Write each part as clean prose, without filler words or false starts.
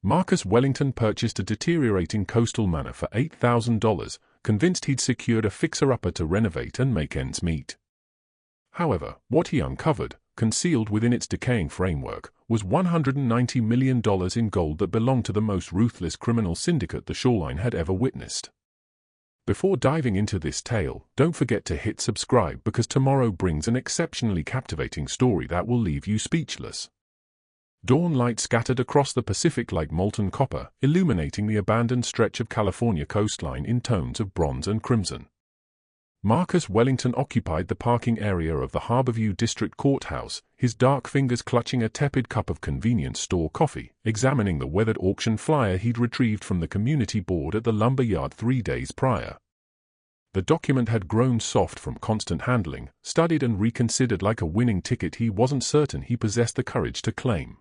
Marcus Wellington purchased a deteriorating coastal manor for $8,000, convinced he'd secured a fixer-upper to renovate and make ends meet. However, what he uncovered, concealed within its decaying framework, was $190 million in gold that belonged to the most ruthless criminal syndicate the shoreline had ever witnessed. Before diving into this tale, don't forget to hit subscribe because tomorrow brings an exceptionally captivating story that will leave you speechless. Dawn light scattered across the Pacific like molten copper, illuminating the abandoned stretch of California coastline in tones of bronze and crimson. Marcus Wellington occupied the parking area of the Harborview District Courthouse, his dark fingers clutching a tepid cup of convenience store coffee, examining the weathered auction flyer he'd retrieved from the community board at the lumber yard 3 days prior. The document had grown soft from constant handling, studied and reconsidered like a winning ticket he wasn't certain he possessed the courage to claim.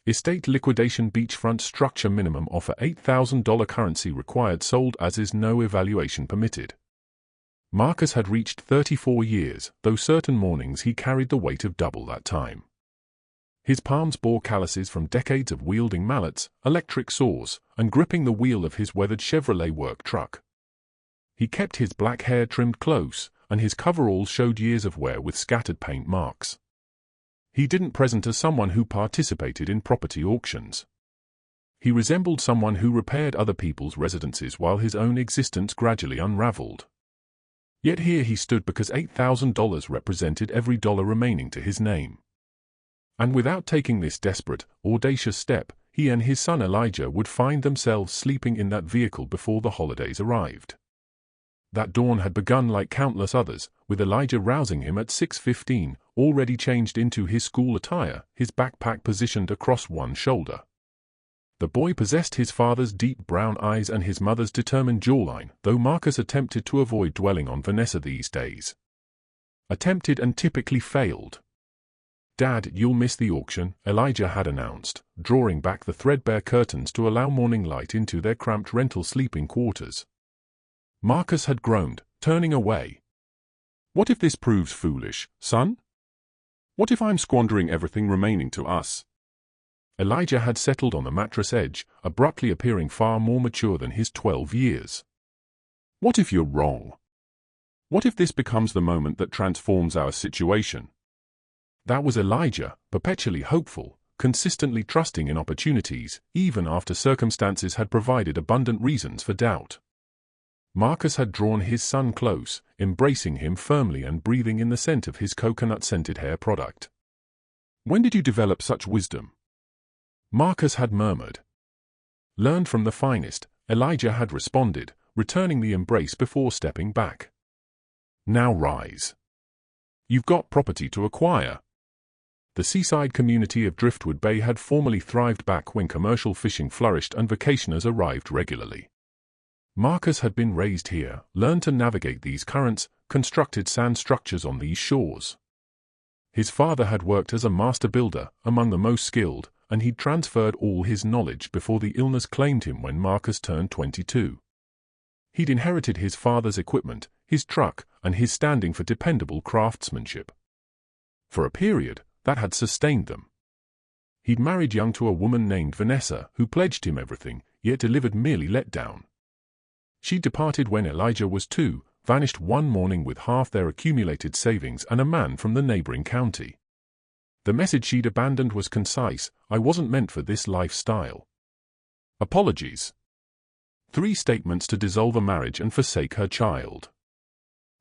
Estate liquidation beachfront structure minimum offer $8,000 currency required sold as is no evaluation permitted. Marcus had reached 34 years, though certain mornings he carried the weight of double that time. His palms bore calluses from decades of wielding mallets, electric saws, and gripping the wheel of his weathered Chevrolet work truck. He kept his black hair trimmed close, and his coveralls showed years of wear with scattered paint marks. He didn't present as someone who participated in property auctions. He resembled someone who repaired other people's residences while his own existence gradually unraveled. Yet here he stood because $8,000 represented every dollar remaining to his name. And without taking this desperate, audacious step, he and his son Elijah would find themselves sleeping in that vehicle before the holidays arrived. That dawn had begun like countless others, with Elijah rousing him at 6:15, already changed into his school attire, his backpack positioned across one shoulder. The boy possessed his father's deep brown eyes and his mother's determined jawline, though Marcus attempted to avoid dwelling on Vanessa these days. Attempted and typically failed. "Dad, you'll miss the auction," Elijah had announced, drawing back the threadbare curtains to allow morning light into their cramped rental sleeping quarters. Marcus had groaned, turning away. "What if this proves foolish, son? What if I'm squandering everything remaining to us?" Elijah had settled on the mattress edge, abruptly appearing far more mature than his 12 years. "What if you're wrong? What if this becomes the moment that transforms our situation?" That was Elijah, perpetually hopeful, consistently trusting in opportunities, even after circumstances had provided abundant reasons for doubt. Marcus had drawn his son close, embracing him firmly and breathing in the scent of his coconut-scented hair product. "When did you develop such wisdom?" Marcus had murmured. "Learned from the finest," Elijah had responded, returning the embrace before stepping back. "Now rise. You've got property to acquire." The seaside community of Driftwood Bay had formerly thrived back when commercial fishing flourished and vacationers arrived regularly. Marcus had been raised here, learned to navigate these currents, constructed sand structures on these shores. His father had worked as a master builder, among the most skilled, and he'd transferred all his knowledge before the illness claimed him when Marcus turned 22. He'd inherited his father's equipment, his truck, and his standing for dependable craftsmanship. For a period, that had sustained them. He'd married young to a woman named Vanessa, who pledged him everything, yet delivered merely let down. She departed when Elijah was 2, vanished one morning with half their accumulated savings and a man from the neighboring county. The message she'd abandoned was concise: "I wasn't meant for this lifestyle. Apologies." 3 statements to dissolve a marriage and forsake her child.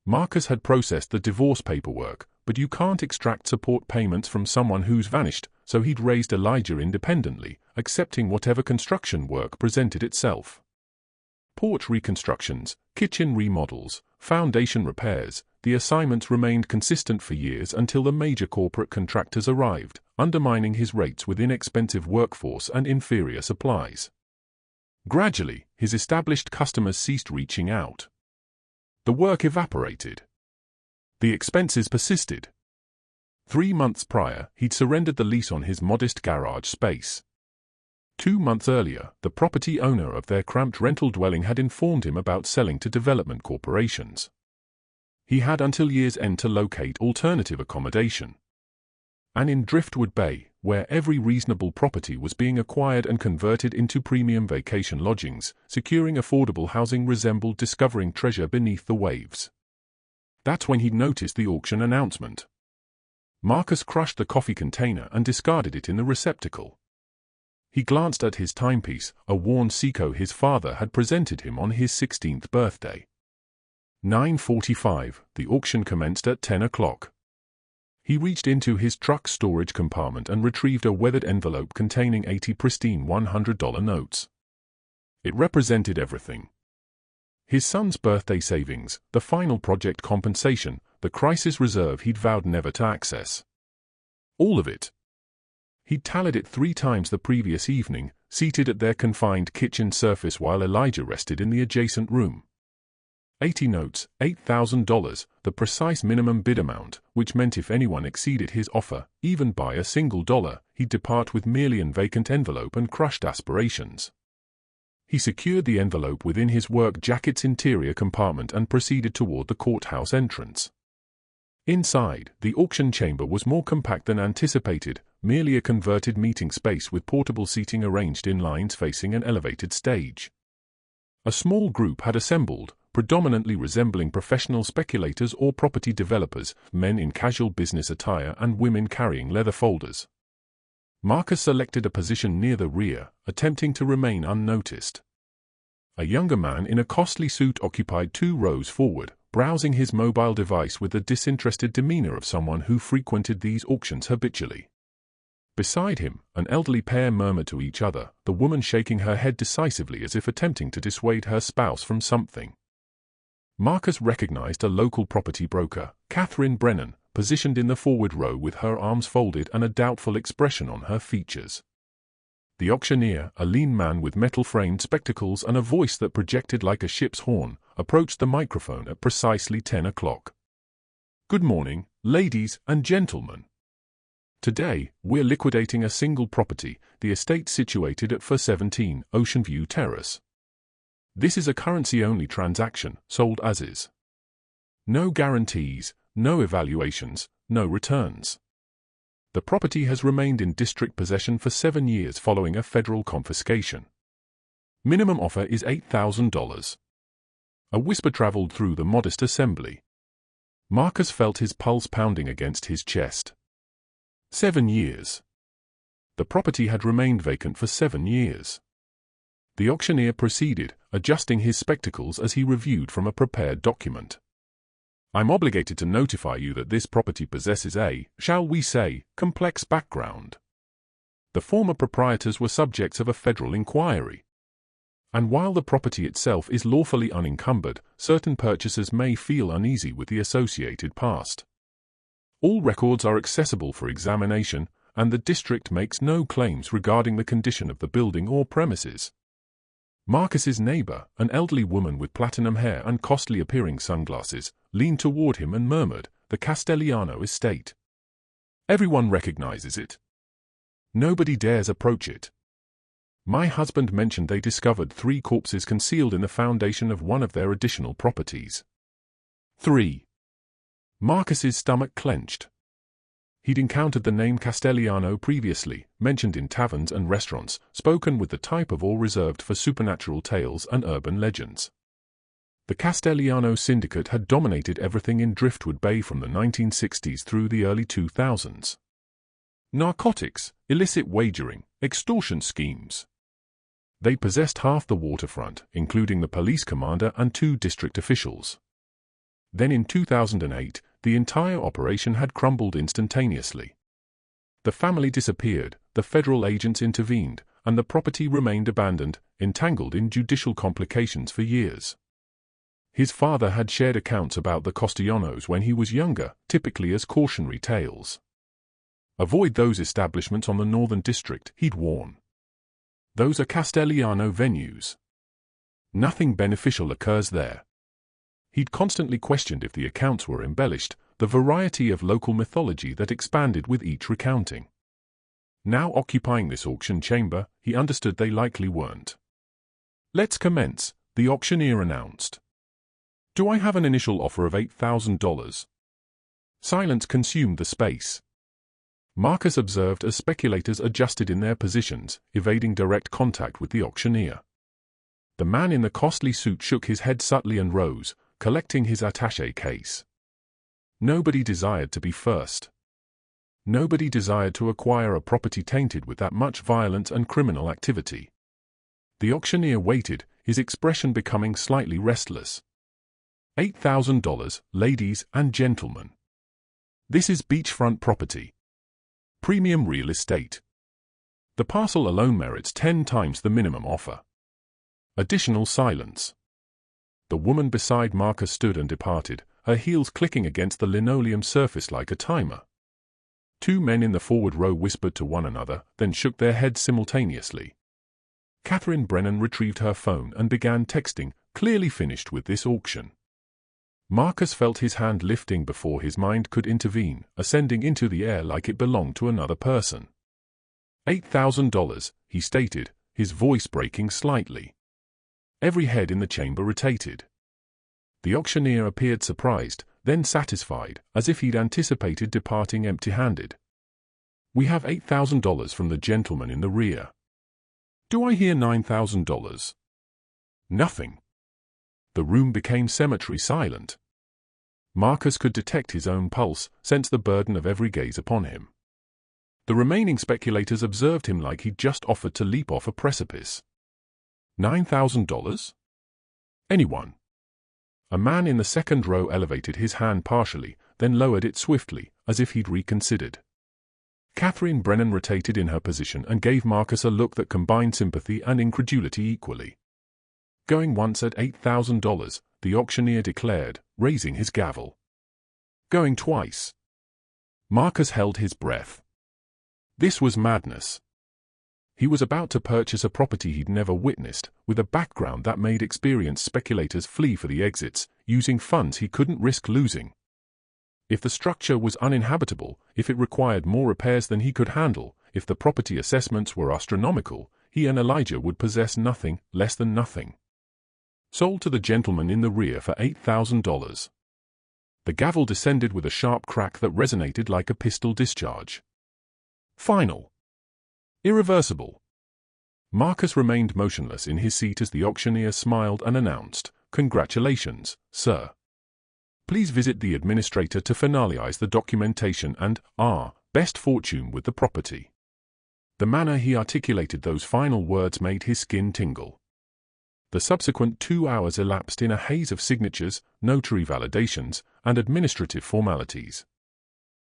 Marcus had processed the divorce paperwork, but you can't extract support payments from someone who's vanished, so he'd raised Elijah independently, accepting whatever construction work presented itself. Porch reconstructions, kitchen remodels, foundation repairs, the assignments remained consistent for years until the major corporate contractors arrived, undermining his rates with inexpensive workforce and inferior supplies. Gradually, his established customers ceased reaching out. The work evaporated. The expenses persisted. 3 months prior, he'd surrendered the lease on his modest garage space. 2 months earlier, the property owner of their cramped rental dwelling had informed him about selling to development corporations. He had until year's end to locate alternative accommodation. And in Driftwood Bay, where every reasonable property was being acquired and converted into premium vacation lodgings. Securing affordable housing resembled discovering treasure beneath the waves. That's when he noticed the auction announcement. Marcus crushed the coffee container and discarded it in the receptacle. He glanced at his timepiece, a worn Seiko his father had presented him on his 16th birthday. 9:45, the auction commenced at 10 o'clock. He reached into his truck's storage compartment and retrieved a weathered envelope containing 80 pristine $100 notes. It represented everything. His son's birthday savings, the final project compensation, the crisis reserve he'd vowed never to access. All of it. He'd tallied it 3 times the previous evening, seated at their confined kitchen surface while Elijah rested in the adjacent room. 80 notes, $8,000, the precise minimum bid amount, which meant if anyone exceeded his offer, even by a single dollar, he'd depart with merely an vacant envelope and crushed aspirations. He secured the envelope within his work jacket's interior compartment and proceeded toward the courthouse entrance. Inside, the auction chamber was more compact than anticipated, merely a converted meeting space with portable seating arranged in lines facing an elevated stage. A small group had assembled, predominantly resembling professional speculators or property developers, men in casual business attire and women carrying leather folders. Marcus selected a position near the rear, attempting to remain unnoticed. A younger man in a costly suit occupied 2 rows forward, browsing his mobile device with the disinterested demeanor of someone who frequented these auctions habitually. Beside him, an elderly pair murmured to each other, the woman shaking her head decisively as if attempting to dissuade her spouse from something. Marcus recognized a local property broker, Catherine Brennan, positioned in the forward row with her arms folded and a doubtful expression on her features. The auctioneer, a lean man with metal-framed spectacles and a voice that projected like a ship's horn, approached the microphone at precisely 10 o'clock. "Good morning, ladies and gentlemen. Today, we're liquidating a single property, the estate situated at 417 Ocean View Terrace. This is a currency-only transaction, sold as is. No guarantees, no evaluations, no returns. The property has remained in district possession for 7 years following a federal confiscation. Minimum offer is $8,000. A whisper traveled through the modest assembly. Marcus felt his pulse pounding against his chest. 7 years. The property had remained vacant for 7 years. The auctioneer proceeded, adjusting his spectacles as he reviewed from a prepared document. I'm obligated to notify you that this property possesses a, shall we say, complex background. The former proprietors were subjects of a federal inquiry. And while the property itself is lawfully unencumbered, certain purchasers may feel uneasy with the associated past. All records are accessible for examination, and the district makes no claims regarding the condition of the building or premises. Marcus's neighbor, an elderly woman with platinum hair and costly-appearing sunglasses, leaned toward him and murmured, "The Castelliano estate. Everyone recognizes it. Nobody dares approach it. My husband mentioned they discovered 3 corpses concealed in the foundation of one of their additional properties." 3. Marcus's stomach clenched. He'd encountered the name Castelliano previously, mentioned in taverns and restaurants, spoken with the type of awe reserved for supernatural tales and urban legends. The Castelliano syndicate had dominated everything in Driftwood Bay from the 1960s through the early 2000s. Narcotics, illicit wagering, extortion schemes. They possessed half the waterfront, including the police commander and 2 district officials. Then in 2008, the entire operation had crumbled instantaneously. The family disappeared, the federal agents intervened, and the property remained abandoned, entangled in judicial complications for years. His father had shared accounts about the Castellanos when he was younger, typically as cautionary tales. Avoid those establishments on the Northern District, he'd warn. Those are Castelliano venues. Nothing beneficial occurs there. He'd constantly questioned if the accounts were embellished, the variety of local mythology that expanded with each recounting. Now occupying this auction chamber, he understood they likely weren't. "Let's commence," the auctioneer announced. "Do I have an initial offer of $8,000? Silence consumed the space. Marcus observed as speculators adjusted in their positions, evading direct contact with the auctioneer. The man in the costly suit shook his head subtly and rose, collecting his attaché case. Nobody desired to be first. Nobody desired to acquire a property tainted with that much violence and criminal activity. The auctioneer waited, his expression becoming slightly restless. $8,000, ladies and gentlemen. This is beachfront property. Premium real estate. The parcel alone merits 10 times the minimum offer. Additional silence. The woman beside Marcus stood and departed, her heels clicking against the linoleum surface like a timer. Two men in the forward row whispered to one another, then shook their heads simultaneously. Catherine Brennan retrieved her phone and began texting, clearly finished with this auction. Marcus felt his hand lifting before his mind could intervene, ascending into the air like it belonged to another person. $8,000, he stated, his voice breaking slightly. Every head in the chamber rotated. The auctioneer appeared surprised, then satisfied, as if he'd anticipated departing empty-handed. We have $8,000 from the gentleman in the rear. Do I hear $9,000? Nothing. The room became cemetery silent. Marcus could detect his own pulse, sense the burden of every gaze upon him. The remaining speculators observed him like he'd just offered to leap off a precipice. $9,000? Anyone? A man in the second row elevated his hand partially, then lowered it swiftly, as if he'd reconsidered. Catherine Brennan rotated in her position and gave Marcus a look that combined sympathy and incredulity equally. Going once at $8,000, the auctioneer declared, raising his gavel. Going twice. Marcus held his breath. This was madness. He was about to purchase a property he'd never witnessed, with a background that made experienced speculators flee for the exits, using funds he couldn't risk losing. If the structure was uninhabitable, if it required more repairs than he could handle, if the property assessments were astronomical, he and Elijah would possess nothing, less than nothing. Sold to the gentleman in the rear for $8,000. The gavel descended with a sharp crack that resonated like a pistol discharge. Final. Irreversible. Marcus remained motionless in his seat as the auctioneer smiled and announced, "Congratulations, sir. Please visit the administrator to finalize the documentation and, best fortune with the property." The manner he articulated those final words made his skin tingle. The subsequent 2 hours elapsed in a haze of signatures, notary validations, and administrative formalities.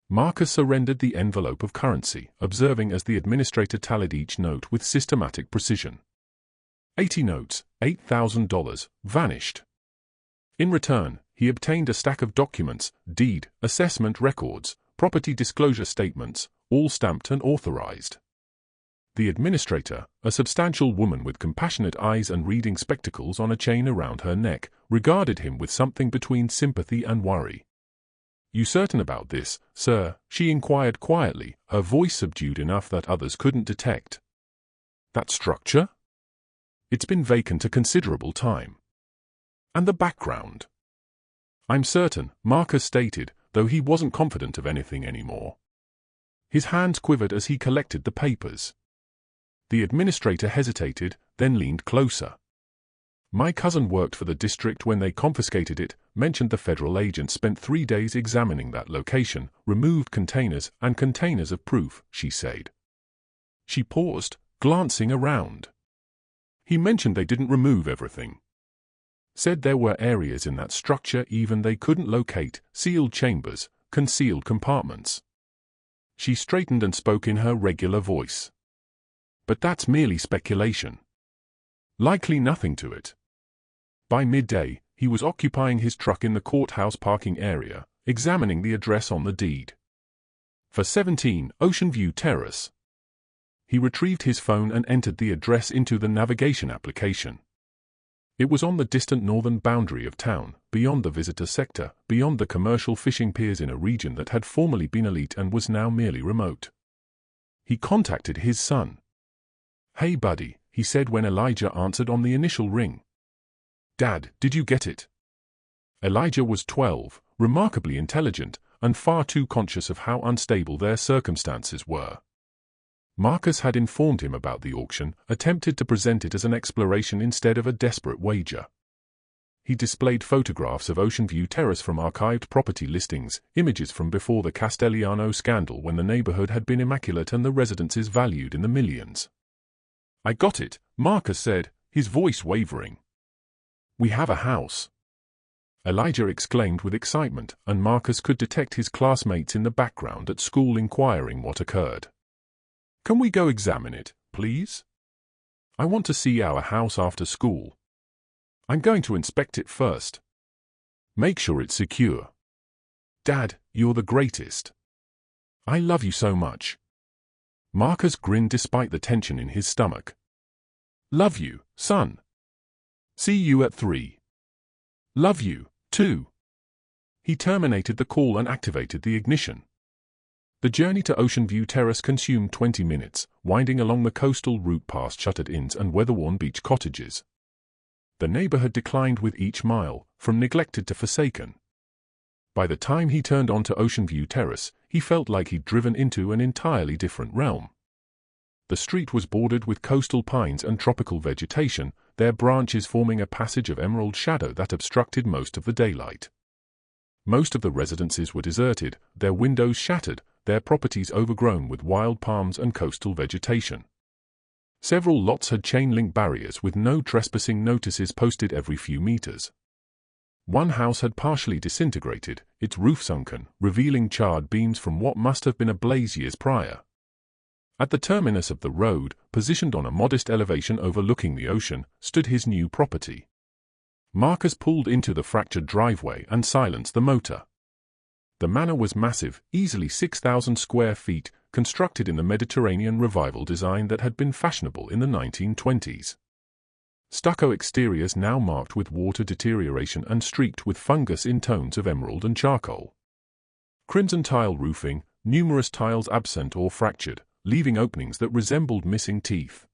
Marcus surrendered the envelope of currency, observing as the administrator tallied each note with systematic precision. 80 notes, $8,000, vanished. In return, he obtained a stack of documents, deed, assessment records, property disclosure statements, all stamped and authorized. The administrator, a substantial woman with compassionate eyes and reading spectacles on a chain around her neck, regarded him with something between sympathy and worry. "You certain about this, sir?" she inquired quietly, her voice subdued enough that others couldn't detect. "That structure? It's been vacant a considerable time." "And the background?" "I'm certain," Marcus stated, though he wasn't confident of anything anymore. His hands quivered as he collected the papers. The administrator hesitated, then leaned closer. "My cousin worked for the district when they confiscated it," mentioned the federal agent, "spent 3 days examining that location, removed containers and containers of proof," she said. She paused, glancing around. "He mentioned they didn't remove everything. Said there were areas in that structure even they couldn't locate, sealed chambers, concealed compartments." She straightened and spoke in her regular voice. "But that's merely speculation. Likely nothing to it." By midday, he was occupying his truck in the courthouse parking area, examining the address on the deed. For 17 Ocean View Terrace. He retrieved his phone and entered the address into the navigation application. It was on the distant northern boundary of town, beyond the visitor sector, beyond the commercial fishing piers in a region that had formerly been elite and was now merely remote. He contacted his son. "Hey buddy," he said when Elijah answered on the initial ring. "Dad, did you get it?" Elijah was 12, remarkably intelligent, and far too conscious of how unstable their circumstances were. Marcus had informed him about the auction, attempted to present it as an exploration instead of a desperate wager. He displayed photographs of Ocean View Terrace from archived property listings, images from before the Castelliano scandal when the neighborhood had been immaculate and the residences valued in the millions. "I got it," Marcus said, his voice wavering. "We have a house," Elijah exclaimed with excitement, and Marcus could detect his classmates in the background at school inquiring what occurred. "Can we go examine it, please? I want to see our house after school. I'm going to inspect it first. Make sure it's secure. Dad, you're the greatest. I love you so much." Marcus grinned despite the tension in his stomach. "Love you, son. See you at 3. Love you, too." He terminated the call and activated the ignition. The journey to Ocean View Terrace consumed 20 minutes, winding along the coastal route past shuttered inns and weather-worn beach cottages. The neighborhood declined with each mile, from neglected to forsaken. By the time he turned onto Ocean View Terrace, he felt like he'd driven into an entirely different realm. The street was bordered with coastal pines and tropical vegetation, their branches forming a passage of emerald shadow that obstructed most of the daylight. Most of the residences were deserted, their windows shattered, their properties overgrown with wild palms and coastal vegetation. Several lots had chain-link barriers with no trespassing notices posted every few meters. One house had partially disintegrated, its roof sunken, revealing charred beams from what must have been a blaze years prior. At the terminus of the road, positioned on a modest elevation overlooking the ocean, stood his new property. Marcus pulled into the fractured driveway and silenced the motor. The manor was massive, easily 6,000 square feet, constructed in the Mediterranean Revival design that had been fashionable in the 1920s. Stucco exteriors now marked with water deterioration and streaked with fungus in tones of emerald and charcoal. Crimson tile roofing, numerous tiles absent or fractured, leaving openings that resembled missing teeth.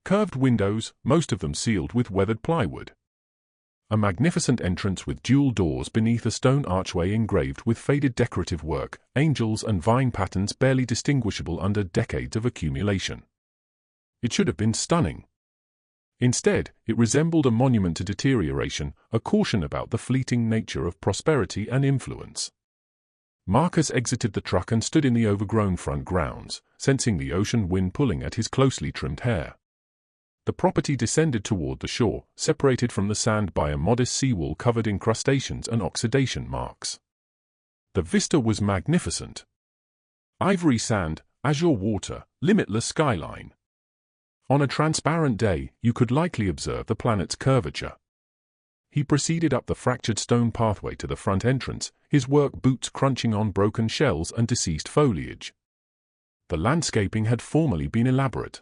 Curved windows, most of them sealed with weathered plywood. A magnificent entrance with dual doors beneath a stone archway engraved with faded decorative work, angels and vine patterns barely distinguishable under decades of accumulation. It should have been stunning. Instead, it resembled a monument to deterioration, a caution about the fleeting nature of prosperity and influence. Marcus exited the truck and stood in the overgrown front grounds, sensing the ocean wind pulling at his closely trimmed hair. The property descended toward the shore, separated from the sand by a modest seawall covered in crustaceans and oxidation marks. The vista was magnificent. Ivory sand, azure water, limitless skyline. On a transparent day, you could likely observe the planet's curvature. He proceeded up the fractured stone pathway to the front entrance, his work boots crunching on broken shells and deceased foliage. The landscaping had formerly been elaborate.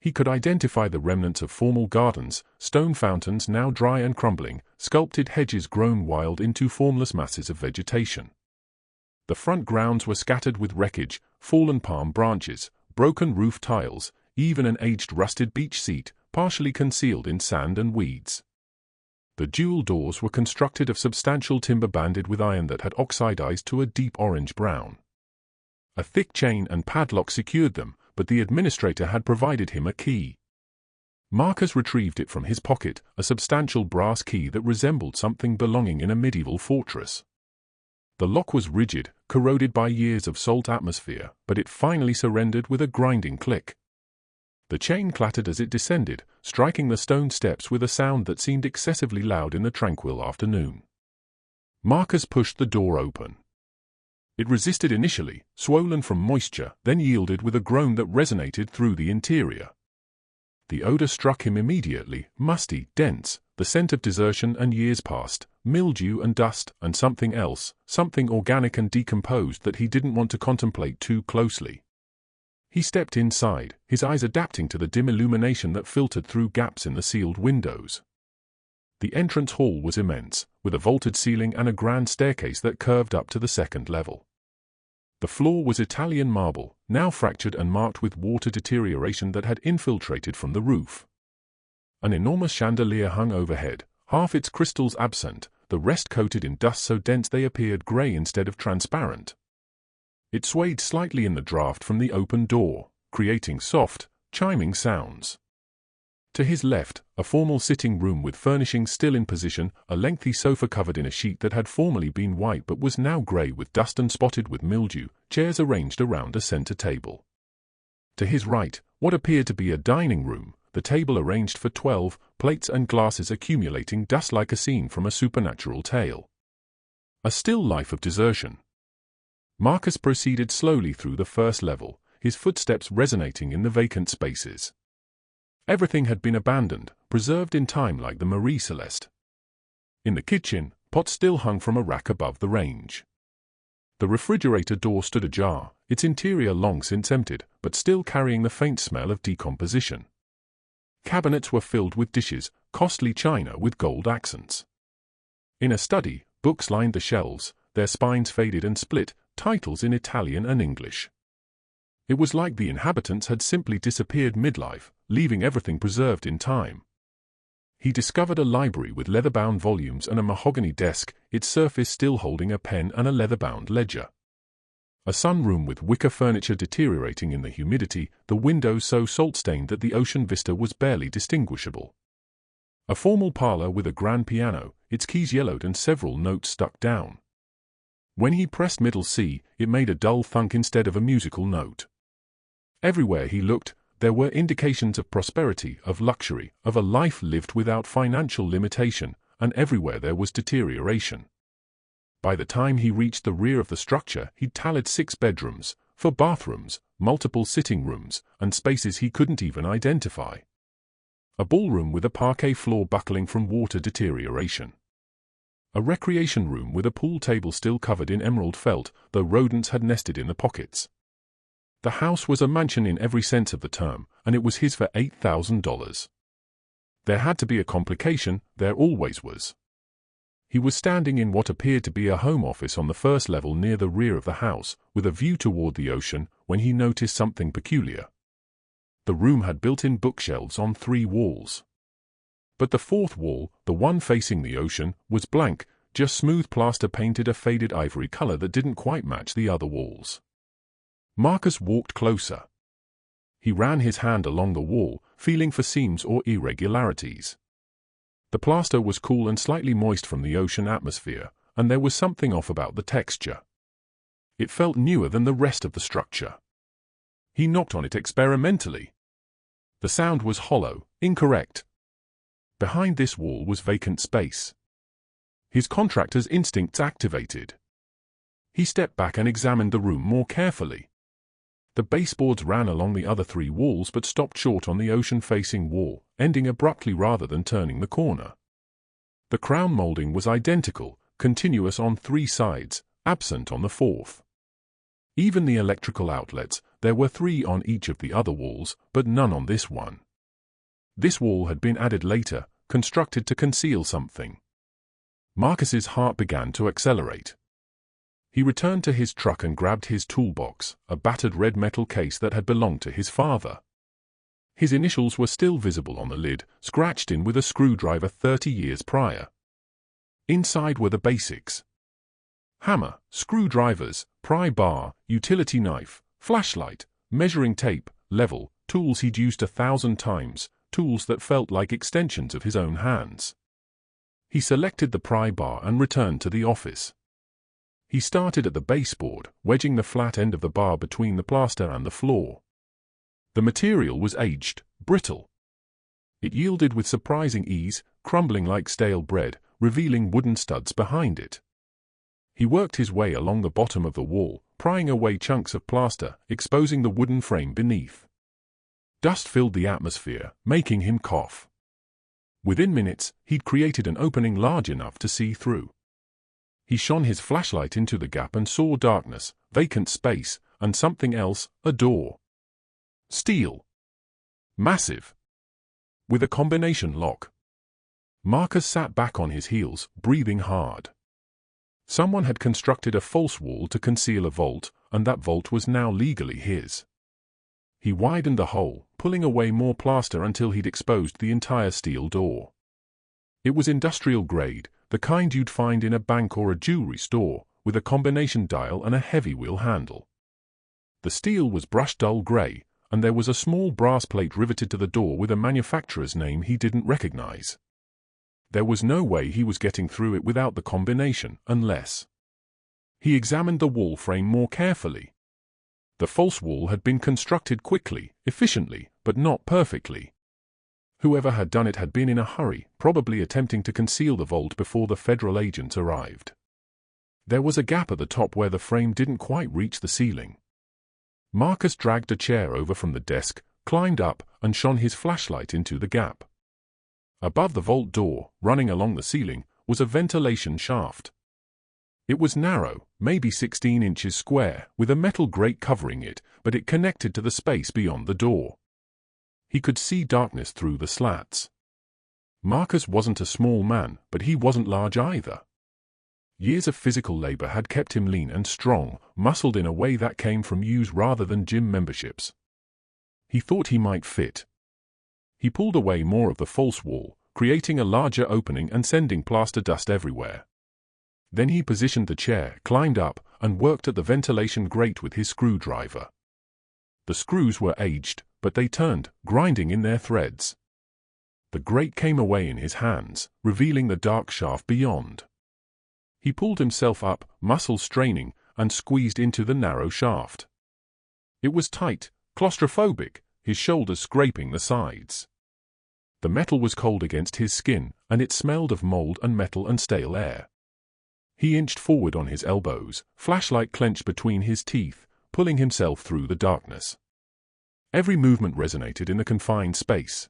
He could identify the remnants of formal gardens, stone fountains now dry and crumbling, sculpted hedges grown wild into formless masses of vegetation. The front grounds were scattered with wreckage, fallen palm branches, broken roof tiles, even an aged rusted beach seat, partially concealed in sand and weeds. The dual doors were constructed of substantial timber banded with iron that had oxidized to a deep orange-brown. A thick chain and padlock secured them, but the administrator had provided him a key. Marcus retrieved it from his pocket, a substantial brass key that resembled something belonging in a medieval fortress. The lock was rigid, corroded by years of salt atmosphere, but it finally surrendered with a grinding click. The chain clattered as it descended, striking the stone steps with a sound that seemed excessively loud in the tranquil afternoon. Marcus pushed the door open. It resisted initially, swollen from moisture, then yielded with a groan that resonated through the interior. The odor struck him immediately, musty, dense, the scent of desertion and years past, mildew and dust, and something else, something organic and decomposed that he didn't want to contemplate too closely. He stepped inside, his eyes adapting to the dim illumination that filtered through gaps in the sealed windows. The entrance hall was immense, with a vaulted ceiling and a grand staircase that curved up to the second level. The floor was Italian marble, now fractured and marked with water deterioration that had infiltrated from the roof. An enormous chandelier hung overhead, half its crystals absent, the rest coated in dust so dense they appeared grey instead of transparent. It swayed slightly in the draft from the open door, creating soft, chiming sounds. To his left, a formal sitting room with furnishings still in position, a lengthy sofa covered in a sheet that had formerly been white but was now grey with dust and spotted with mildew, chairs arranged around a centre table. To his right, what appeared to be a dining room, the table arranged for 12, plates and glasses accumulating dust like a scene from a supernatural tale. A still life of desertion. Marcus proceeded slowly through the first level, his footsteps resonating in the vacant spaces. Everything had been abandoned, preserved in time like the Marie Celeste. In the kitchen, pots still hung from a rack above the range. The refrigerator door stood ajar, its interior long since emptied, but still carrying the faint smell of decomposition. Cabinets were filled with dishes, costly china with gold accents. In a study, books lined the shelves, their spines faded and split, titles in Italian and English. It was like the inhabitants had simply disappeared midlife, leaving everything preserved in time. He discovered a library with leather-bound volumes and a mahogany desk, its surface still holding a pen and a leather-bound ledger. A sunroom with wicker furniture deteriorating in the humidity, the windows so salt-stained that the ocean vista was barely distinguishable. A formal parlor with a grand piano, its keys yellowed and several notes stuck down. When he pressed middle C, it made a dull thunk instead of a musical note. Everywhere he looked, there were indications of prosperity, of luxury, of a life lived without financial limitation, and everywhere there was deterioration. By the time he reached the rear of the structure, he'd tallied 6 bedrooms, 4 bathrooms, multiple sitting rooms, and spaces he couldn't even identify. A ballroom with a parquet floor buckling from water deterioration. A recreation room with a pool table still covered in emerald felt, though rodents had nested in the pockets. The house was a mansion in every sense of the term, and it was his for $8,000. There had to be a complication, there always was. He was standing in what appeared to be a home office on the first level near the rear of the house, with a view toward the ocean, when he noticed something peculiar. The room had built-in bookshelves on 3 walls. But the 4th wall, the one facing the ocean, was blank, just smooth plaster painted a faded ivory color that didn't quite match the other walls. Marcus walked closer. He ran his hand along the wall, feeling for seams or irregularities. The plaster was cool and slightly moist from the ocean atmosphere, and there was something off about the texture. It felt newer than the rest of the structure. He knocked on it experimentally. The sound was hollow, incorrect. Behind this wall was vacant space. His contractor's instincts activated. He stepped back and examined the room more carefully. The baseboards ran along the other 3 walls but stopped short on the ocean-facing wall, ending abruptly rather than turning the corner. The crown molding was identical, continuous on 3 sides, absent on the 4th. Even the electrical outlets, there were 3 on each of the other walls, but none on this one. This wall had been added later, constructed to conceal something. Marcus's heart began to accelerate. He returned to his truck and grabbed his toolbox, a battered red metal case that had belonged to his father. His initials were still visible on the lid, scratched in with a screwdriver 30 years prior. Inside were the basics: hammer, screwdrivers, pry bar, utility knife, flashlight, measuring tape, level, tools he'd used 1,000 times, tools that felt like extensions of his own hands. He selected the pry bar and returned to the office. He started at the baseboard, wedging the flat end of the bar between the plaster and the floor. The material was aged, brittle. It yielded with surprising ease, crumbling like stale bread, revealing wooden studs behind it. He worked his way along the bottom of the wall, prying away chunks of plaster, exposing the wooden frame beneath. Dust filled the atmosphere, making him cough. Within minutes, he'd created an opening large enough to see through. He shone his flashlight into the gap and saw darkness, vacant space, and something else, a door. Steel. Massive. With a combination lock. Marcus sat back on his heels, breathing hard. Someone had constructed a false wall to conceal a vault, and that vault was now legally his. He widened the hole, pulling away more plaster until he'd exposed the entire steel door. It was industrial grade, the kind you'd find in a bank or a jewelry store, with a combination dial and a heavy wheel handle. The steel was brushed dull grey, and there was a small brass plate riveted to the door with a manufacturer's name he didn't recognize. There was no way he was getting through it without the combination, unless... He examined the wall frame more carefully. The false wall had been constructed quickly, efficiently, but not perfectly. Whoever had done it had been in a hurry, probably attempting to conceal the vault before the federal agents arrived. There was a gap at the top where the frame didn't quite reach the ceiling. Marcus dragged a chair over from the desk, climbed up, and shone his flashlight into the gap. Above the vault door, running along the ceiling, was a ventilation shaft. It was narrow, maybe 16 inches square, with a metal grate covering it, but it connected to the space beyond the door. He could see darkness through the slats. Marcus wasn't a small man, but he wasn't large either. Years of physical labor had kept him lean and strong, muscled in a way that came from use rather than gym memberships. He thought he might fit. He pulled away more of the false wall, creating a larger opening and sending plaster dust everywhere. Then he positioned the chair, climbed up, and worked at the ventilation grate with his screwdriver. The screws were aged, but they turned, grinding in their threads. The grate came away in his hands, revealing the dark shaft beyond. He pulled himself up, muscles straining, and squeezed into the narrow shaft. It was tight, claustrophobic, his shoulders scraping the sides. The metal was cold against his skin, and it smelled of mold and metal and stale air. He inched forward on his elbows, flashlight clenched between his teeth, pulling himself through the darkness. Every movement resonated in the confined space.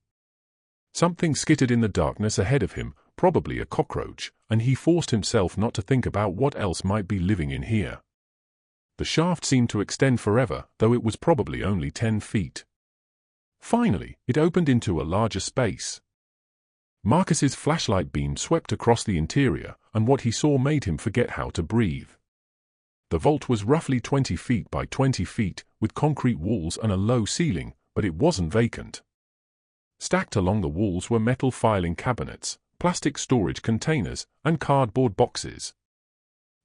Something skittered in the darkness ahead of him, probably a cockroach, and he forced himself not to think about what else might be living in here. The shaft seemed to extend forever, though it was probably only 10 feet. Finally, it opened into a larger space. Marcus's flashlight beam swept across the interior, and what he saw made him forget how to breathe. The vault was roughly 20 feet by 20 feet, with concrete walls and a low ceiling, but it wasn't vacant. Stacked along the walls were metal filing cabinets, plastic storage containers, and cardboard boxes.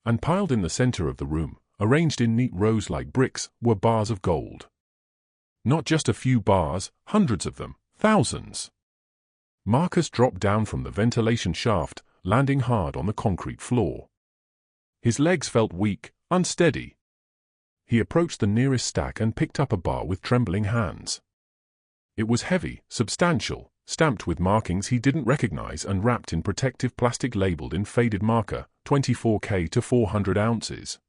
And piled in the center of the room, arranged in neat rows like bricks, were bars of gold. Not just a few bars, hundreds of them, thousands. Marcus dropped down from the ventilation shaft, landing hard on the concrete floor. His legs felt weak, unsteady. He approached the nearest stack and picked up a bar with trembling hands. It was heavy, substantial, stamped with markings he didn't recognize and wrapped in protective plastic labeled in faded marker, 24K to 400 ounces.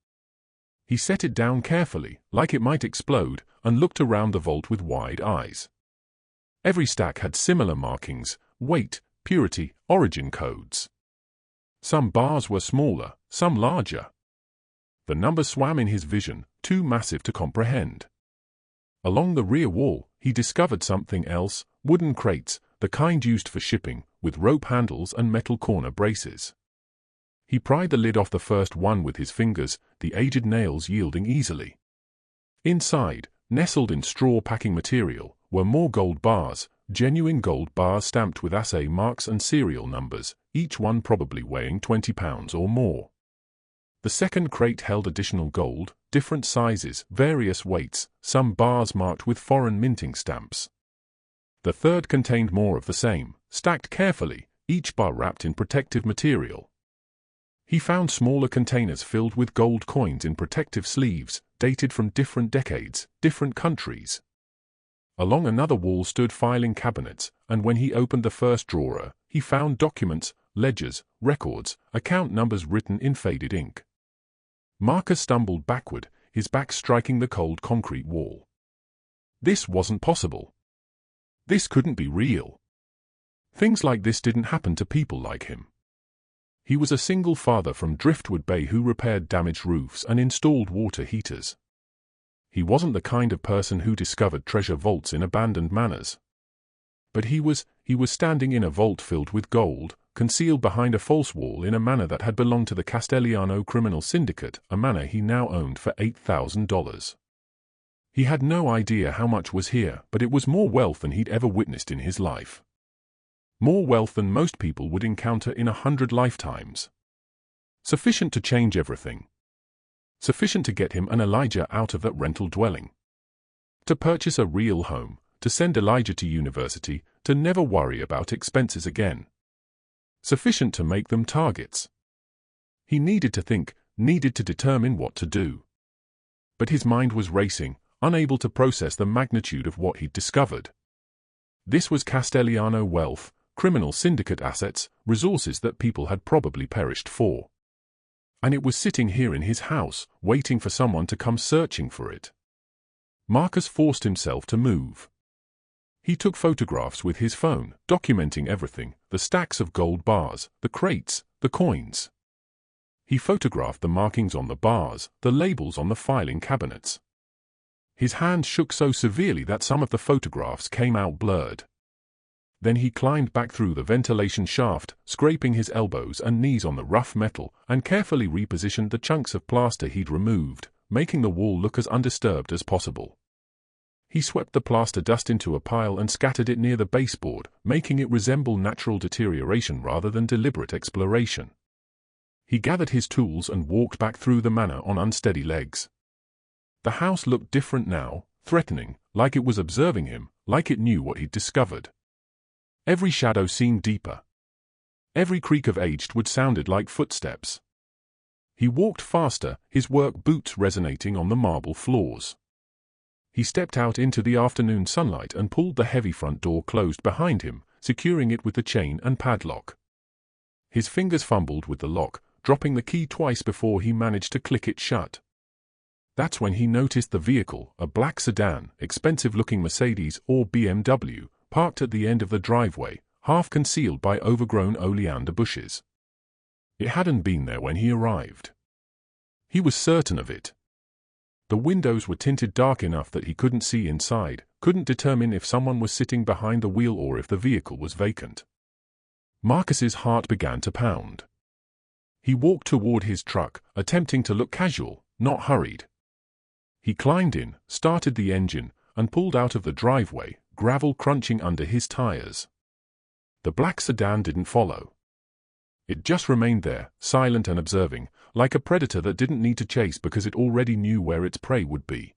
He set it down carefully, like it might explode, and looked around the vault with wide eyes. Every stack had similar markings, weight, purity, origin codes. Some bars were smaller, some larger. The numbers swam in his vision, too massive to comprehend. Along the rear wall, he discovered something else, wooden crates, the kind used for shipping, with rope handles and metal corner braces. He pried the lid off the first one with his fingers, the aged nails yielding easily. Inside, nestled in straw packing material, were more gold bars, genuine gold bars stamped with assay marks and serial numbers, each one probably weighing 20 pounds or more. The second crate held additional gold, different sizes, various weights, some bars marked with foreign minting stamps. The third contained more of the same, stacked carefully, each bar wrapped in protective material. He found smaller containers filled with gold coins in protective sleeves, dated from different decades, different countries. Along another wall stood filing cabinets, and when he opened the first drawer, he found documents, ledgers, records, account numbers written in faded ink. Marcus stumbled backward, his back striking the cold concrete wall. This wasn't possible. This couldn't be real. Things like this didn't happen to people like him. He was a single father from Driftwood Bay who repaired damaged roofs and installed water heaters. He wasn't the kind of person who discovered treasure vaults in abandoned manors. But he was standing in a vault filled with gold, concealed behind a false wall in a manor that had belonged to the Castellano criminal syndicate, a manor he now owned for $8,000. He had no idea how much was here, but it was more wealth than he'd ever witnessed in his life. More wealth than most people would encounter in 100 lifetimes. Sufficient to change everything. Sufficient to get him and Elijah out of that rental dwelling. To purchase a real home, to send Elijah to university, to never worry about expenses again. Sufficient to make them targets. He needed to think, needed to determine what to do. But his mind was racing, unable to process the magnitude of what he'd discovered. This was Castellano wealth, criminal syndicate assets, resources that people had probably perished for. And it was sitting here in his house, waiting for someone to come searching for it. Marcus forced himself to move. He took photographs with his phone, documenting everything, the stacks of gold bars, the crates, the coins. He photographed the markings on the bars, the labels on the filing cabinets. His hand shook so severely that some of the photographs came out blurred. Then he climbed back through the ventilation shaft, scraping his elbows and knees on the rough metal, and carefully repositioned the chunks of plaster he'd removed, making the wall look as undisturbed as possible. He swept the plaster dust into a pile and scattered it near the baseboard, making it resemble natural deterioration rather than deliberate exploration. He gathered his tools and walked back through the manor on unsteady legs. The house looked different now, threatening, like it was observing him, like it knew what he'd discovered. Every shadow seemed deeper. Every creak of aged wood sounded like footsteps. He walked faster, his work boots resonating on the marble floors. He stepped out into the afternoon sunlight and pulled the heavy front door closed behind him, securing it with the chain and padlock. His fingers fumbled with the lock, dropping the key twice before he managed to click it shut. That's when he noticed the vehicle, a black sedan, expensive-looking Mercedes or BMW, parked at the end of the driveway, half concealed by overgrown oleander bushes. It hadn't been there when he arrived. He was certain of it. The windows were tinted dark enough that he couldn't see inside, couldn't determine if someone was sitting behind the wheel or if the vehicle was vacant. Marcus's heart began to pound. He walked toward his truck, attempting to look casual, not hurried. He climbed in, started the engine, and pulled out of the driveway, gravel crunching under his tires. The black sedan didn't follow. It just remained there, silent and observing, like a predator that didn't need to chase because it already knew where its prey would be.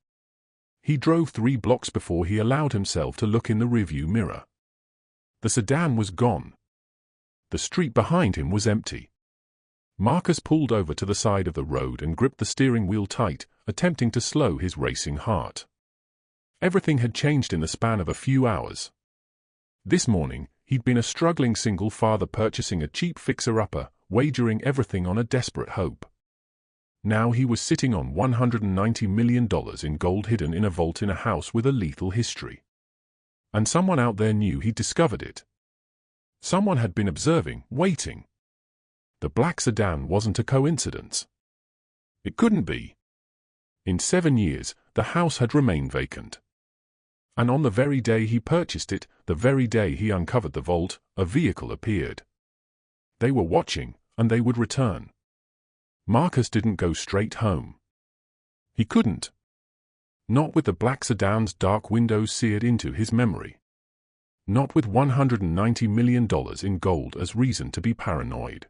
He drove 3 blocks before he allowed himself to look in the rearview mirror. The sedan was gone. The street behind him was empty. Marcus pulled over to the side of the road and gripped the steering wheel tight, attempting to slow his racing heart. Everything had changed in the span of a few hours. This morning, he'd been a struggling single father purchasing a cheap fixer-upper, wagering everything on a desperate hope. Now he was sitting on $190 million in gold hidden in a vault in a house with a lethal history. And someone out there knew he'd discovered it. Someone had been observing, waiting. The black sedan wasn't a coincidence. It couldn't be. In 7 years, the house had remained vacant. And on the very day he purchased it, the very day he uncovered the vault, a vehicle appeared. They were watching, and they would return. Marcus didn't go straight home. He couldn't. Not with the black sedan's dark windows seared into his memory. Not with $190 million in gold as reason to be paranoid.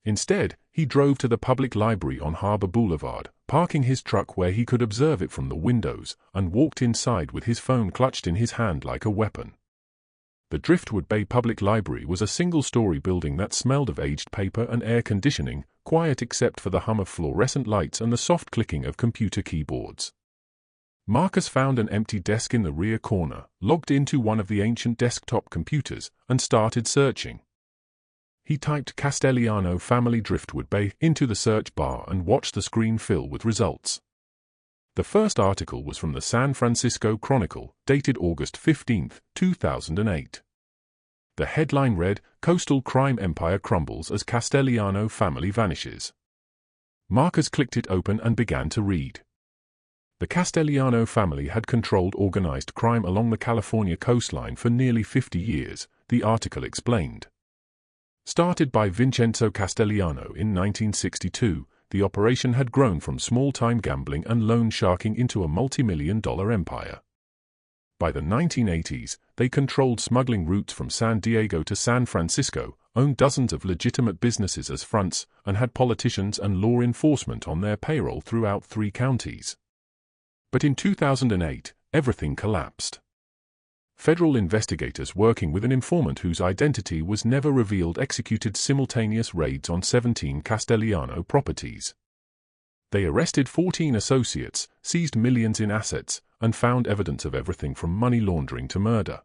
Instead, he drove to the public library on Harbor Boulevard, parking his truck where he could observe it from the windows, and walked inside with his phone clutched in his hand like a weapon. The Driftwood Bay Public Library was a single-story building that smelled of aged paper and air conditioning, quiet except for the hum of fluorescent lights and the soft clicking of computer keyboards. Marcus found an empty desk in the rear corner, logged into one of the ancient desktop computers, and started searching. He typed Castellano Family Driftwood Bay into the search bar and watched the screen fill with results. The first article was from the San Francisco Chronicle, dated August 15, 2008. The headline read, "Coastal Crime Empire Crumbles as Castellano Family Vanishes." Marcus clicked it open and began to read. The Castellano family had controlled organized crime along the California coastline for nearly 50 years, the article explained. Started by Vincenzo Castellano in 1962, the operation had grown from small-time gambling and loan sharking into a multi-million-dollar empire. By the 1980s, they controlled smuggling routes from San Diego to San Francisco, owned dozens of legitimate businesses as fronts, and had politicians and law enforcement on their payroll throughout 3 counties. But in 2008, everything collapsed. Federal investigators working with an informant whose identity was never revealed executed simultaneous raids on 17 Castellano properties. They arrested 14 associates, seized millions in assets, and found evidence of everything from money laundering to murder.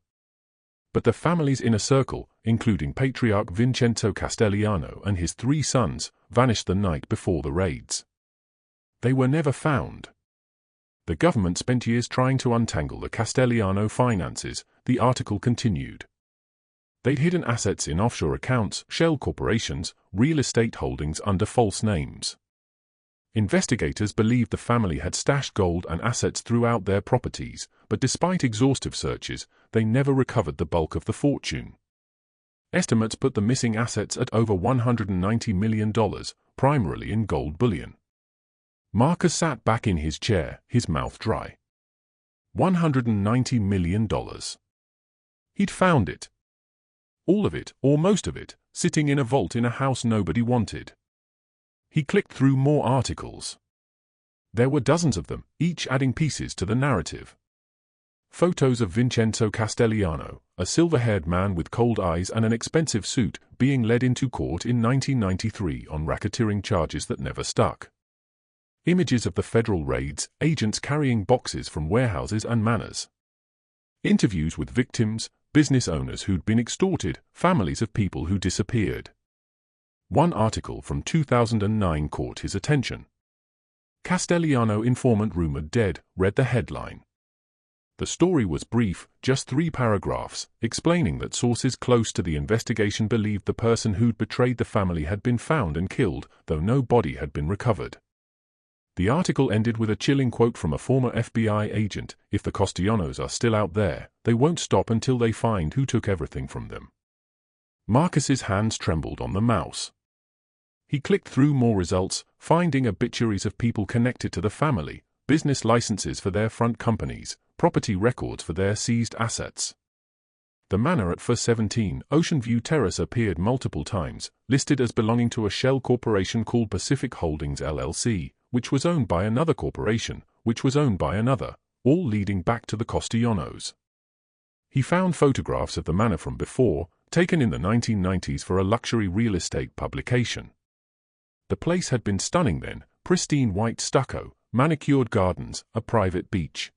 But the family's inner circle, including patriarch Vincenzo Castellano and his 3 sons, vanished the night before the raids. They were never found. The government spent years trying to untangle the Castellano finances, the article continued. They'd hidden assets in offshore accounts, shell corporations, real estate holdings under false names. Investigators believed the family had stashed gold and assets throughout their properties, but despite exhaustive searches, they never recovered the bulk of the fortune. Estimates put the missing assets at over $190 million, primarily in gold bullion. Marcus sat back in his chair, his mouth dry. $190 million. He'd found it. All of it, or most of it, sitting in a vault in a house nobody wanted. He clicked through more articles. There were dozens of them, each adding pieces to the narrative. Photos of Vincenzo Castellano, a silver-haired man with cold eyes and an expensive suit, being led into court in 1993 on racketeering charges that never stuck. Images of the federal raids, agents carrying boxes from warehouses and manors. Interviews with victims, business owners who'd been extorted, families of people who disappeared. One article from 2009 caught his attention. Castellano informant rumored dead, read the headline. The story was brief, just 3 paragraphs, explaining that sources close to the investigation believed the person who'd betrayed the family had been found and killed, though no body had been recovered. The article ended with a chilling quote from a former FBI agent: "If the Castellanos are still out there, they won't stop until they find who took everything from them." Marcus's hands trembled on the mouse. He clicked through more results, finding obituaries of people connected to the family, business licenses for their front companies, property records for their seized assets. The manor at 417 Ocean View Terrace appeared multiple times, listed as belonging to a shell corporation called Pacific Holdings LLC, which was owned by another corporation, which was owned by another, all leading back to the Castellanos. He found photographs of the manor from before, taken in the 1990s for a luxury real estate publication. The place had been stunning then, pristine white stucco, manicured gardens, a private beach.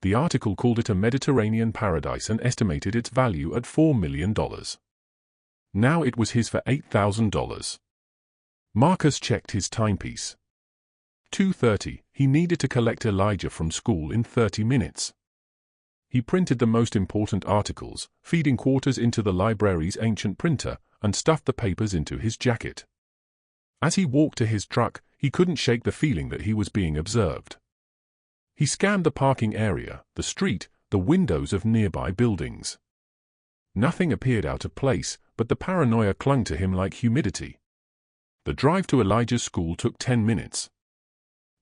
The article called it a Mediterranean paradise and estimated its value at $4 million. Now it was his for $8,000. Marcus checked his timepiece. 2:30, he needed to collect Elijah from school in 30 minutes. He printed the most important articles, feeding quarters into the library's ancient printer, and stuffed the papers into his jacket. As he walked to his truck, he couldn't shake the feeling that he was being observed. He scanned the parking area, the street, the windows of nearby buildings. Nothing appeared out of place, but the paranoia clung to him like humidity. The drive to Elijah's school took 10 minutes.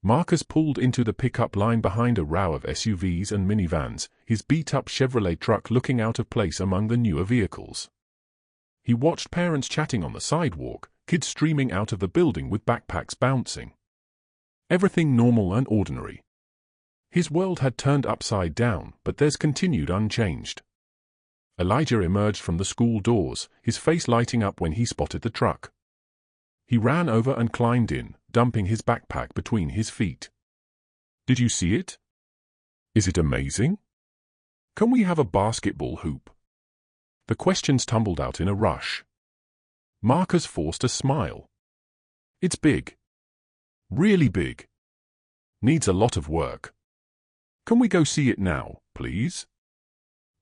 Marcus pulled into the pickup line behind a row of SUVs and minivans, his beat-up Chevrolet truck looking out of place among the newer vehicles. He watched parents chatting on the sidewalk, kids streaming out of the building with backpacks bouncing. Everything normal and ordinary. His world had turned upside down, but theirs continued unchanged. Elijah emerged from the school doors, his face lighting up when he spotted the truck. He ran over and climbed in, dumping his backpack between his feet. "Did you see it? Is it amazing? Can we have a basketball hoop?" The questions tumbled out in a rush. Marcus forced a smile. "It's big. Really big. Needs a lot of work. Can we go see it now, please?"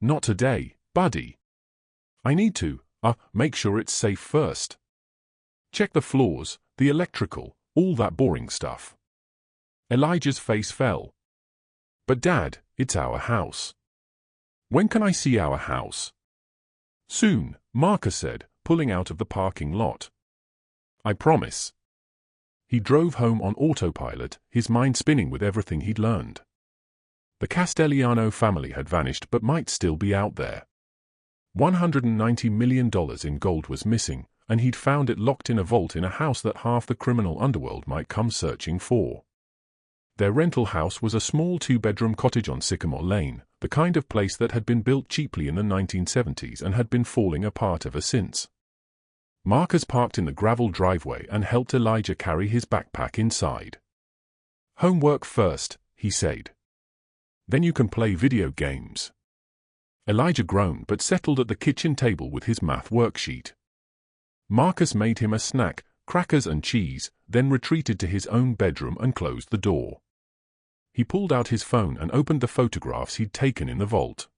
"Not today, buddy. I need to, make sure it's safe first. Check the floors, the electrical, all that boring stuff." Elijah's face fell. "But Dad, it's our house. When can I see our house?" "Soon," Marcus said, pulling out of the parking lot. "I promise." He drove home on autopilot, his mind spinning with everything he'd learned. The Castellano family had vanished but might still be out there. $190 million in gold was missing, and he'd found it locked in a vault in a house that half the criminal underworld might come searching for. Their rental house was a small two-bedroom cottage on Sycamore Lane, the kind of place that had been built cheaply in the 1970s and had been falling apart ever since. Marcus parked in the gravel driveway and helped Elijah carry his backpack inside. "Homework first," he said. "Then you can play video games." Elijah groaned but settled at the kitchen table with his math worksheet. Marcus made him a snack, crackers and cheese, then retreated to his own bedroom and closed the door. He pulled out his phone and opened the photographs he'd taken in the vault.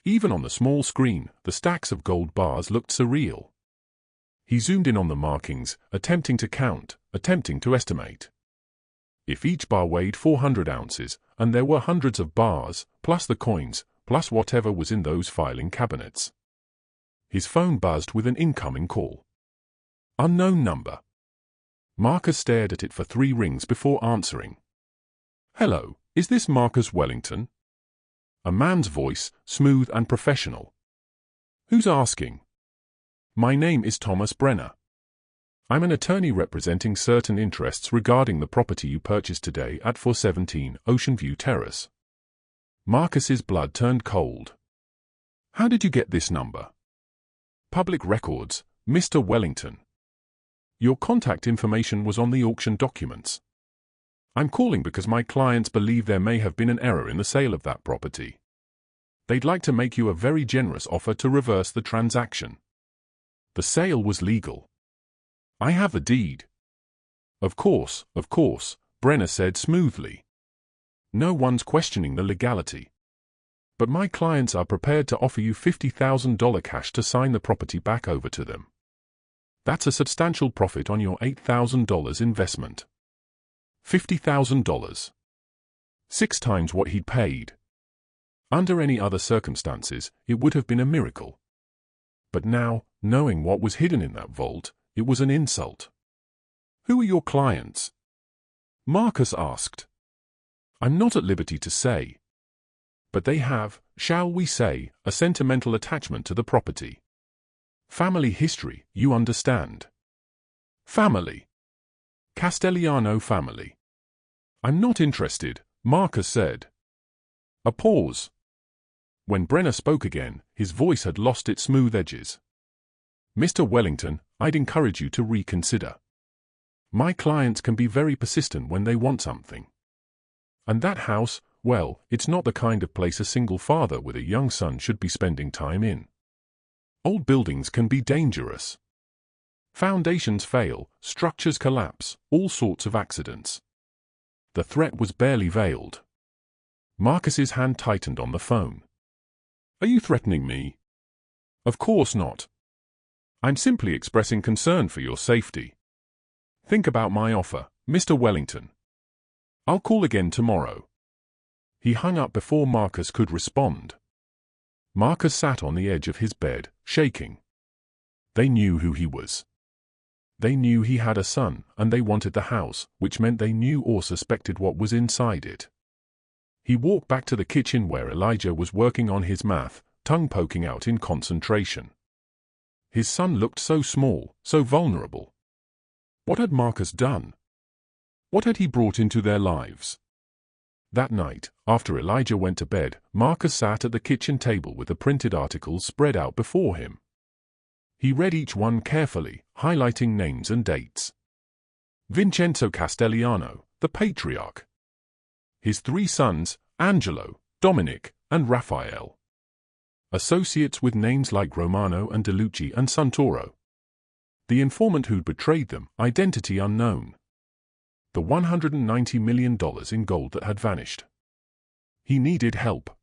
Even on the small screen, the stacks of gold bars looked surreal. He zoomed in on the markings, attempting to count, attempting to estimate. If each bar weighed 400 ounces, and there were hundreds of bars, plus the coins, plus whatever was in those filing cabinets. His phone buzzed with an incoming call. Unknown number. Marcus stared at it for 3 rings before answering. "Hello, is this Marcus Wellington?" A man's voice, smooth and professional. "Who's asking?" "My name is Thomas Brenner. I'm an attorney representing certain interests regarding the property you purchased today at 417 Ocean View Terrace." Marcus's blood turned cold. "How did you get this number?" "Public records, Mr. Wellington. Your contact information was on the auction documents. I'm calling because my clients believe there may have been an error in the sale of that property. They'd like to make you a very generous offer to reverse the transaction. The sale was legal. I have the deed." Of course," Brenner said smoothly. "No one's questioning the legality. But my clients are prepared to offer you $50,000 cash to sign the property back over to them. That's a substantial profit on your $8,000 investment. $50,000. 6 times what he'd paid. Under any other circumstances, it would have been a miracle. But now, knowing what was hidden in that vault, it was an insult. "Who are your clients?" Marcus asked. "I'm not at liberty to say. But they have, shall we say, a sentimental attachment to the property. Family history, you understand." "Family. Castellano family." "I'm not interested," Marcus said. A pause. When Brenner spoke again, his voice had lost its smooth edges. "Mr. Wellington, I'd encourage you to reconsider. My clients can be very persistent when they want something. And that house, well, it's not the kind of place a single father with a young son should be spending time in. Old buildings can be dangerous. Foundations fail, structures collapse, all sorts of accidents." The threat was barely veiled. Marcus's hand tightened on the phone. "Are you threatening me?" "Of course not. I'm simply expressing concern for your safety. Think about my offer, Mr. Wellington. I'll call again tomorrow." He hung up before Marcus could respond. Marcus sat on the edge of his bed, shaking. They knew who he was. They knew he had a son, and they wanted the house, which meant they knew or suspected what was inside it. He walked back to the kitchen where Elijah was working on his math, tongue poking out in concentration. His son looked so small, so vulnerable. What had Marcus done? What had he brought into their lives? That night, after Elijah went to bed, Marcus sat at the kitchen table with the printed articles spread out before him. He read each one carefully, highlighting names and dates. Vincenzo Castellano, the patriarch. His 3 sons, Angelo, Dominic, and Raphael. Associates with names like Romano and DeLucci and Santoro. The informant who'd betrayed them, identity unknown. The $190 million in gold that had vanished. He needed help.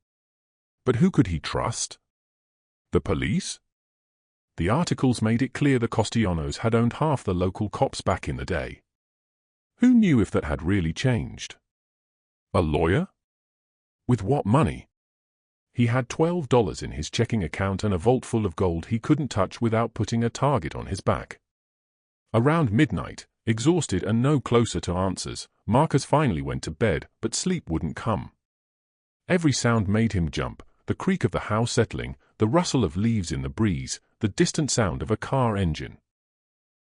But who could he trust? The police? The articles made it clear the Castellanos had owned half the local cops back in the day. Who knew if that had really changed? A lawyer? With what money? He had $12 in his checking account and a vault full of gold he couldn't touch without putting a target on his back. Around midnight, exhausted and no closer to answers, Marcus finally went to bed, but sleep wouldn't come. Every sound made him jump: the creak of the house settling, the rustle of leaves in the breeze, the distant sound of a car engine.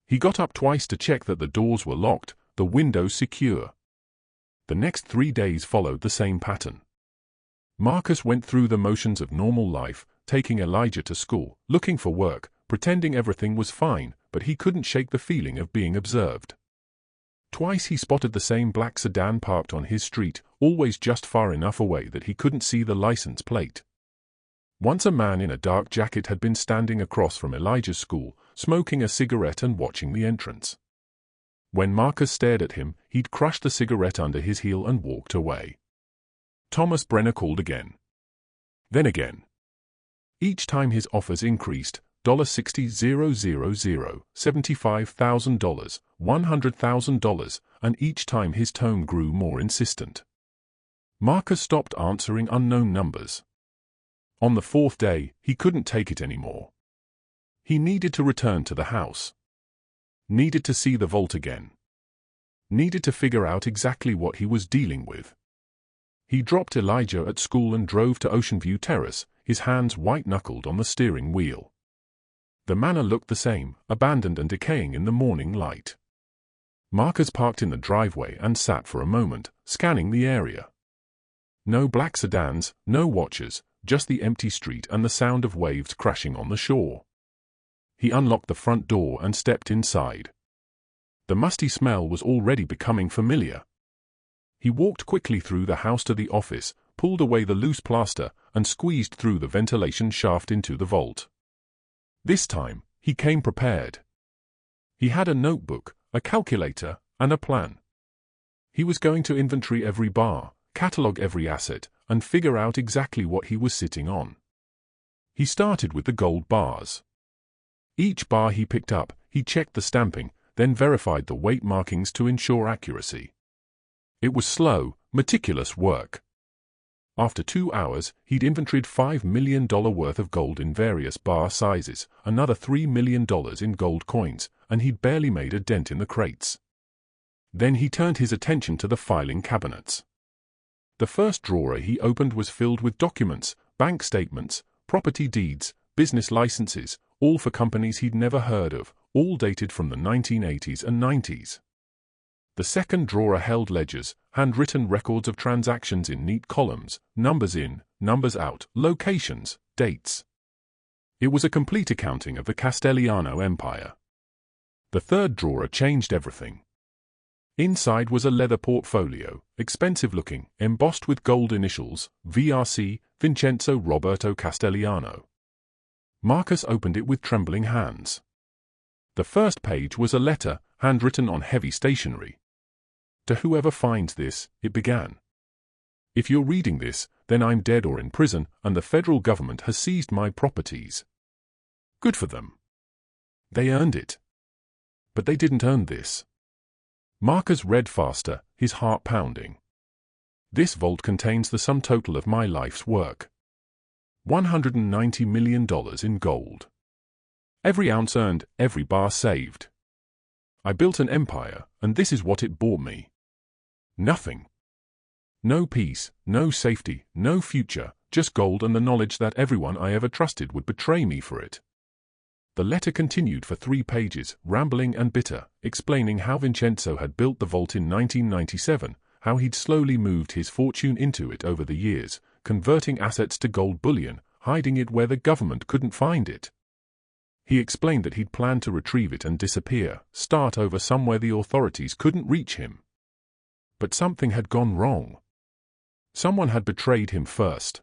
He got up twice to check that the doors were locked, the windows secure. The next 3 days followed the same pattern. Marcus went through the motions of normal life, taking Elijah to school, looking for work, pretending everything was fine, but he couldn't shake the feeling of being observed. Twice he spotted the same black sedan parked on his street, always just far enough away that he couldn't see the license plate. Once a man in a dark jacket had been standing across from Elijah's school, smoking a cigarette and watching the entrance. When Marcus stared at him, he'd crushed the cigarette under his heel and walked away. Thomas Brenner called again. Then again. Each time his offers increased: $60,000, $75,000, $100,000, and each time his tone grew more insistent. Marcus stopped answering unknown numbers. On the 4th day, he couldn't take it anymore. He needed to return to the house. Needed to see the vault again. Needed to figure out exactly what he was dealing with. He dropped Elijah at school and drove to Ocean View Terrace, his hands white-knuckled on the steering wheel. The manor looked the same, abandoned and decaying in the morning light. Marcus parked in the driveway and sat for a moment, scanning the area. No black sedans, no watchers, just the empty street and the sound of waves crashing on the shore. He unlocked the front door and stepped inside. The musty smell was already becoming familiar. He walked quickly through the house to the office, pulled away the loose plaster, and squeezed through the ventilation shaft into the vault. This time, he came prepared. He had a notebook, a calculator, and a plan. He was going to inventory every bar, catalog every asset, and figure out exactly what he was sitting on. He started with the gold bars. Each bar he picked up, he checked the stamping, then verified the weight markings to ensure accuracy. It was slow, meticulous work. After 2 hours, he'd inventoried $5 million worth of gold in various bar sizes, another $3 million in gold coins, and he'd barely made a dent in the crates. Then he turned his attention to the filing cabinets. The first drawer he opened was filled with documents, bank statements, property deeds, business licenses, all for companies he'd never heard of, all dated from the 1980s and 90s. The second drawer held ledgers, handwritten records of transactions in neat columns, numbers in, numbers out, locations, dates. It was a complete accounting of the Castellano Empire. The third drawer changed everything. Inside was a leather portfolio, expensive-looking, embossed with gold initials, VRC, Vincenzo Roberto Castellano. Marcus opened it with trembling hands. The first page was a letter, handwritten on heavy stationery. To whoever finds this, it began. If you're reading this, then I'm dead or in prison, and the federal government has seized my properties. Good for them. They earned it. But they didn't earn this. Marcus read faster, his heart pounding. This vault contains the sum total of my life's work. $190 million in gold. Every ounce earned, every bar saved. I built an empire, and this is what it bought me. Nothing. No peace, no safety, no future, just gold and the knowledge that everyone I ever trusted would betray me for it. The letter continued for 3 pages, rambling and bitter, explaining how Vincenzo had built the vault in 1997, how he'd slowly moved his fortune into it over the years, converting assets to gold bullion, hiding it where the government couldn't find it. He explained that he'd planned to retrieve it and disappear, start over somewhere the authorities couldn't reach him. But something had gone wrong. Someone had betrayed him first.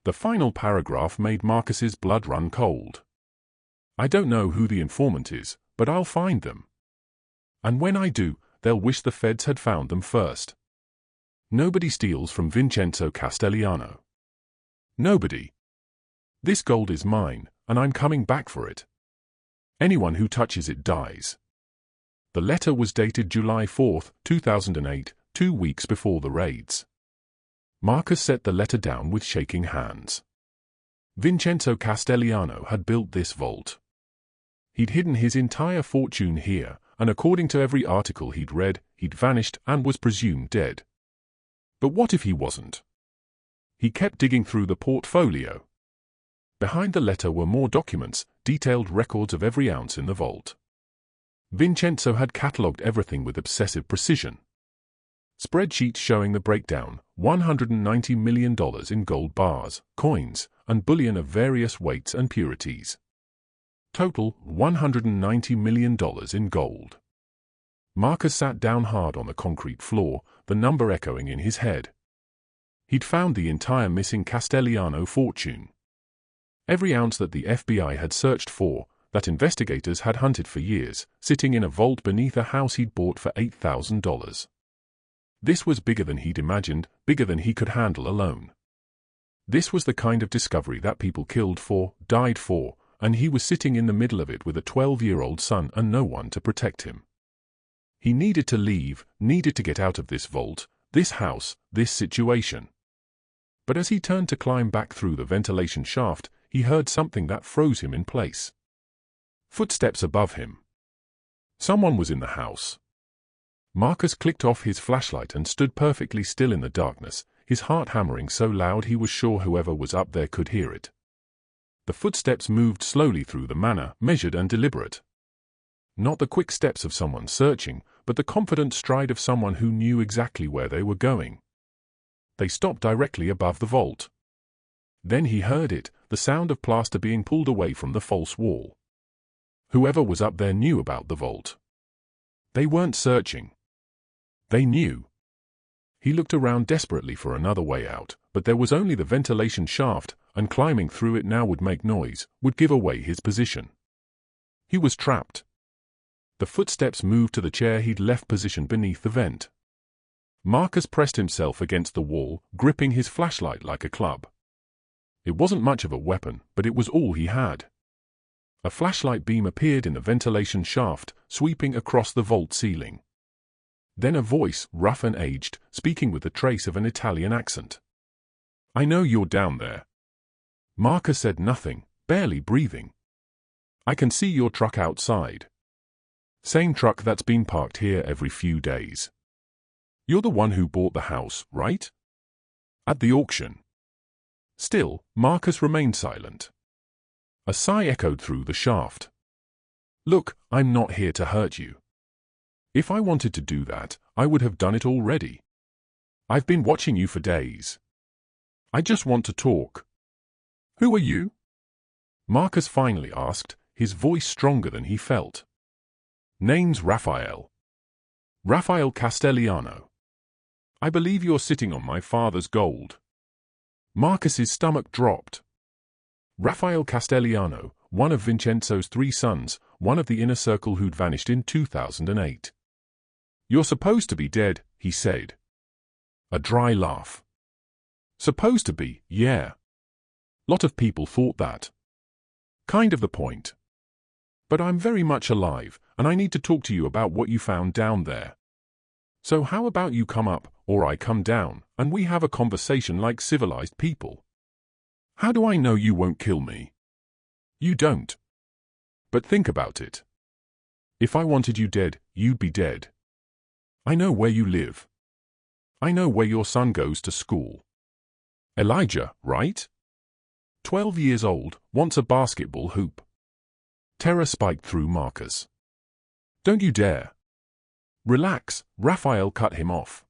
The final paragraph made Marcus's blood run cold. I don't know who the informant is, but I'll find them. And when I do, they'll wish the feds had found them first. Nobody steals from Vincenzo Castellano. Nobody. This gold is mine, and I'm coming back for it. Anyone who touches it dies. The letter was dated July 4, 2008, 2 weeks before the raids. Marcus set the letter down with shaking hands. Vincenzo Castellano had built this vault. He'd hidden his entire fortune here, and according to every article he'd read, he'd vanished and was presumed dead. But what if he wasn't? He kept digging through the portfolio. Behind the letter were more documents, detailed records of every ounce in the vault. Vincenzo had catalogued everything with obsessive precision. Spreadsheets showing the breakdown, $190 million in gold bars, coins, and bullion of various weights and purities. Total, $190 million in gold. Marcus sat down hard on the concrete floor, the number echoing in his head. He'd found the entire missing Castelliano fortune. Every ounce that the FBI had searched for, that investigators had hunted for years, sitting in a vault beneath a house he'd bought for $8,000. This was bigger than he'd imagined, bigger than he could handle alone. This was the kind of discovery that people killed for, died for, and he was sitting in the middle of it with a 12-year-old son and no one to protect him. He needed to leave, needed to get out of this vault, this house, this situation. But as he turned to climb back through the ventilation shaft, he heard something that froze him in place. Footsteps above him. Someone was in the house. Marcus clicked off his flashlight and stood perfectly still in the darkness, his heart hammering so loud he was sure whoever was up there could hear it. The footsteps moved slowly through the manor, measured and deliberate. Not the quick steps of someone searching, but the confident stride of someone who knew exactly where they were going. They stopped directly above the vault. Then he heard it, the sound of plaster being pulled away from the false wall. Whoever was up there knew about the vault. They weren't searching. They knew. He looked around desperately for another way out, but there was only the ventilation shaft, and climbing through it now would make noise, would give away his position. He was trapped. The footsteps moved to the chair he'd left positioned beneath the vent. Marcus pressed himself against the wall, gripping his flashlight like a club. It wasn't much of a weapon, but it was all he had. A flashlight beam appeared in the ventilation shaft, sweeping across the vault ceiling. Then a voice, rough and aged, speaking with a trace of an Italian accent. "I know you're down there." Marcus said nothing, barely breathing. "I can see your truck outside. Same truck that's been parked here every few days. You're the one who bought the house, right? At the auction." Still, Marcus remained silent. A sigh echoed through the shaft. "Look, I'm not here to hurt you. If I wanted to do that, I would have done it already. I've been watching you for days. I just want to talk." "Who are you?" Marcus finally asked, his voice stronger than he felt. "Name's Raphael. Raphael Castelliano. I believe you're sitting on my father's gold." Marcus's stomach dropped. Raphael Castelliano, one of Vincenzo's 3 sons, one of the inner circle who'd vanished in 2008. "You're supposed to be dead," he said. A dry laugh. "Supposed to be, yeah. Lot of people thought that. Kind of the point. But I'm very much alive, and I need to talk to you about what you found down there. So how about you come up, or I come down, and we have a conversation like civilized people? How do I know you won't kill me? You don't. But think about it. If I wanted you dead, you'd be dead. I know where you live. I know where your son goes to school. Elijah, right? 12 years old, wants a basketball hoop." Terror spiked through Marcus. "Don't you dare." "Relax," Raphael cut him off.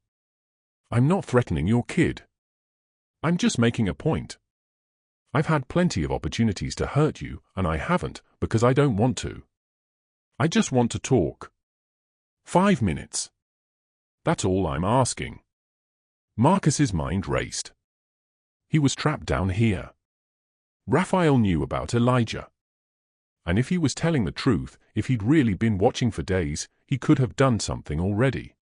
"I'm not threatening your kid. I'm just making a point. I've had plenty of opportunities to hurt you, and I haven't, because I don't want to. I just want to talk. 5 minutes. That's all I'm asking." Marcus's mind raced. He was trapped down here. Raphael knew about Elijah. And if he was telling the truth, if he'd really been watching for days, he could have done something already.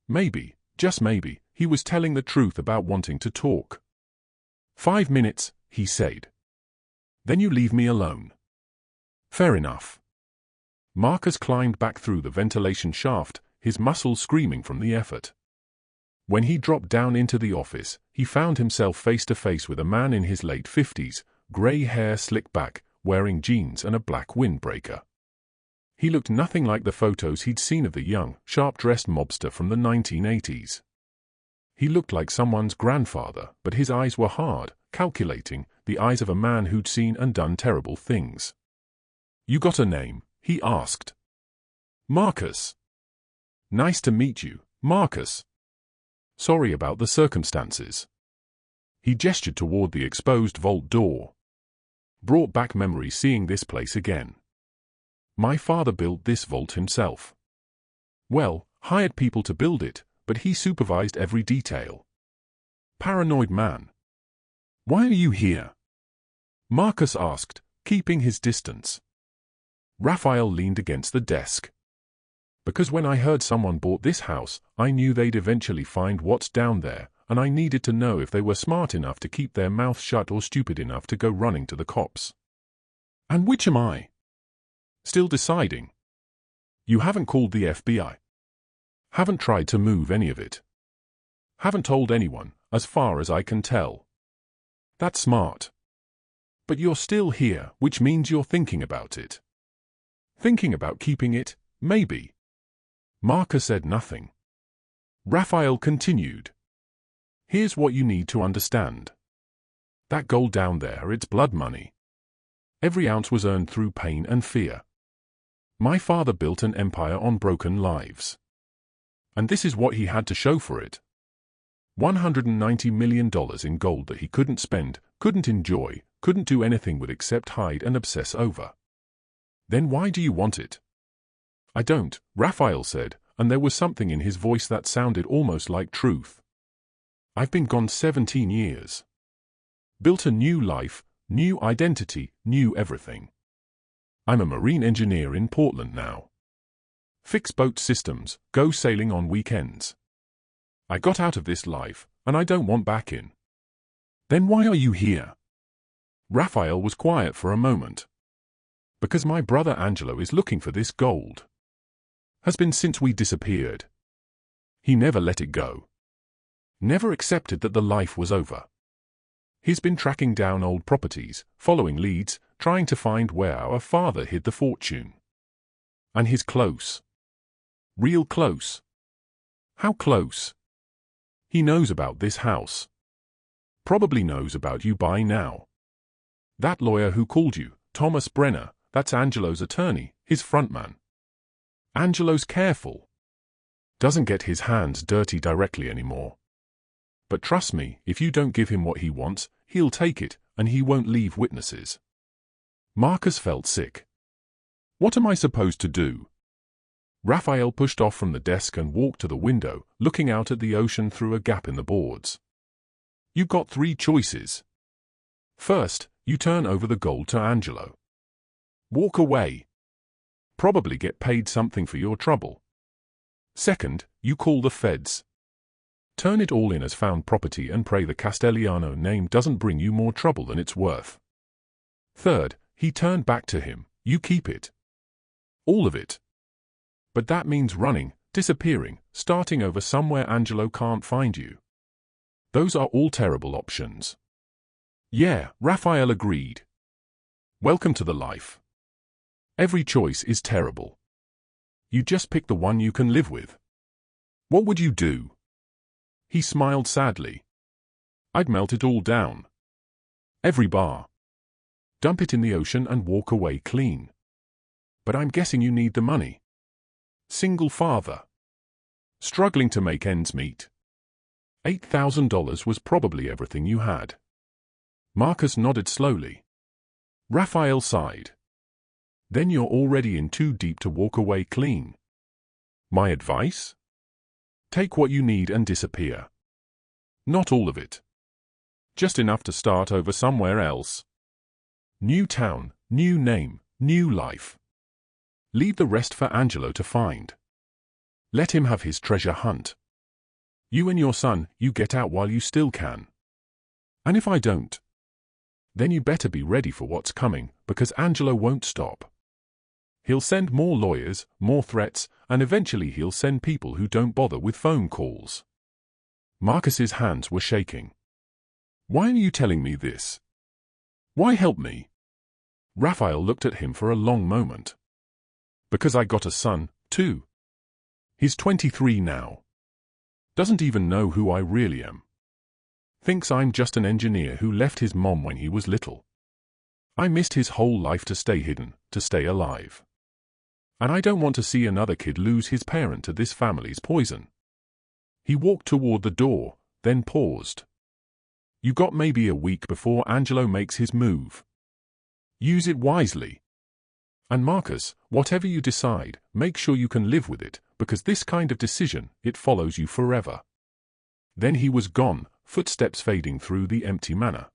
Maybe, just maybe, he was telling the truth about wanting to talk. 5 minutes, he said. Then you leave me alone. Fair enough. Marcus climbed back through the ventilation shaft, his muscles screaming from the effort. When he dropped down into the office, he found himself face to face with a man in his late 50s, grey hair slicked back, wearing jeans and a black windbreaker. He looked nothing like the photos he'd seen of the young, sharp-dressed mobster from the 1980s. He looked like someone's grandfather, but his eyes were hard, calculating, the eyes of a man who'd seen and done terrible things. "You got a name?" he asked. "Marcus." "Nice to meet you, Marcus. Sorry about the circumstances." He gestured toward the exposed vault door. Brought back memories seeing this place again. "My father built this vault himself. Well, hired people to build it, but he supervised every detail. Paranoid man." "Why are you here?" Marcus asked, keeping his distance. Raphael leaned against the desk. "Because when I heard someone bought this house, I knew they'd eventually find what's down there, and I needed to know if they were smart enough to keep their mouth shut or stupid enough to go running to the cops." "And which am I?" "Still deciding. You haven't called the FBI. Haven't tried to move any of it. Haven't told anyone, as far as I can tell. That's smart. But you're still here, which means you're thinking about it." "Thinking about keeping it, maybe." Marcus said nothing. Raphael continued. "Here's what you need to understand. That gold down there, it's blood money. Every ounce was earned through pain and fear. My father built an empire on broken lives. And this is what he had to show for it. $190 million in gold that he couldn't spend, couldn't enjoy, couldn't do anything with except hide and obsess over. Then why do you want it?" "I don't," Raphael said, and there was something in his voice that sounded almost like truth. "I've been gone 17 years. Built a new life, new identity, new everything. I'm a marine engineer in Portland now. Fix boat systems, go sailing on weekends. I got out of this life, and I don't want back in." "Then why are you here?" Raphael was quiet for a moment. "Because my brother Angelo is looking for this gold. Has been since we disappeared. He never let it go. Never accepted that the life was over. He's been tracking down old properties, following leads, trying to find where our father hid the fortune. And he's close. Real close." "How close?" "He knows about this house. Probably knows about you by now. That lawyer who called you, Thomas Brenner, that's Angelo's attorney, his frontman. Angelo's careful. Doesn't get his hands dirty directly anymore. But trust me, if you don't give him what he wants, he'll take it, and he won't leave witnesses." Marcus felt sick. "What am I supposed to do?" Raphael pushed off from the desk and walked to the window, looking out at the ocean through a gap in the boards. "You got 3 choices. First, you turn over the gold to Angelo. Walk away. Probably get paid something for your trouble. Second, you call the feds. Turn it all in as found property and pray the Castellano name doesn't bring you more trouble than it's worth. Third, he turned back to him, you keep it. All of it. But that means running, disappearing, starting over somewhere Angelo can't find you. Those are all terrible options." "Yeah," Raphael agreed. "Welcome to the life. Every choice is terrible. You just pick the one you can live with. What would you do?" He smiled sadly. "I'd melt it all down. Every bar. Dump it in the ocean and walk away clean. But I'm guessing you need the money. Single father. Struggling to make ends meet. $8,000 was probably everything you had." Marcus nodded slowly. Raphael sighed. "Then you're already in too deep to walk away clean. My advice? Take what you need and disappear. Not all of it. Just enough to start over somewhere else. New town, new name, new life. Leave the rest for Angelo to find. Let him have his treasure hunt. You and your son, you get out while you still can. And if I don't, then you better be ready for what's coming, because Angelo won't stop. He'll send more lawyers, more threats, and eventually he'll send people who don't bother with phone calls." Marcus's hands were shaking. "Why are you telling me this? Why help me?" Raphael looked at him for a long moment. "Because I got a son, too. He's 23 now. Doesn't even know who I really am. Thinks I'm just an engineer who left his mom when he was little. I missed his whole life to stay hidden, to stay alive. And I don't want to see another kid lose his parent to this family's poison. He walked toward the door, then paused. You got maybe a week before Angelo makes his move. Use it wisely. And Marcus, whatever you decide, make sure you can live with it, because this kind of decision, it follows you forever. Then he was gone, footsteps fading through the empty manor.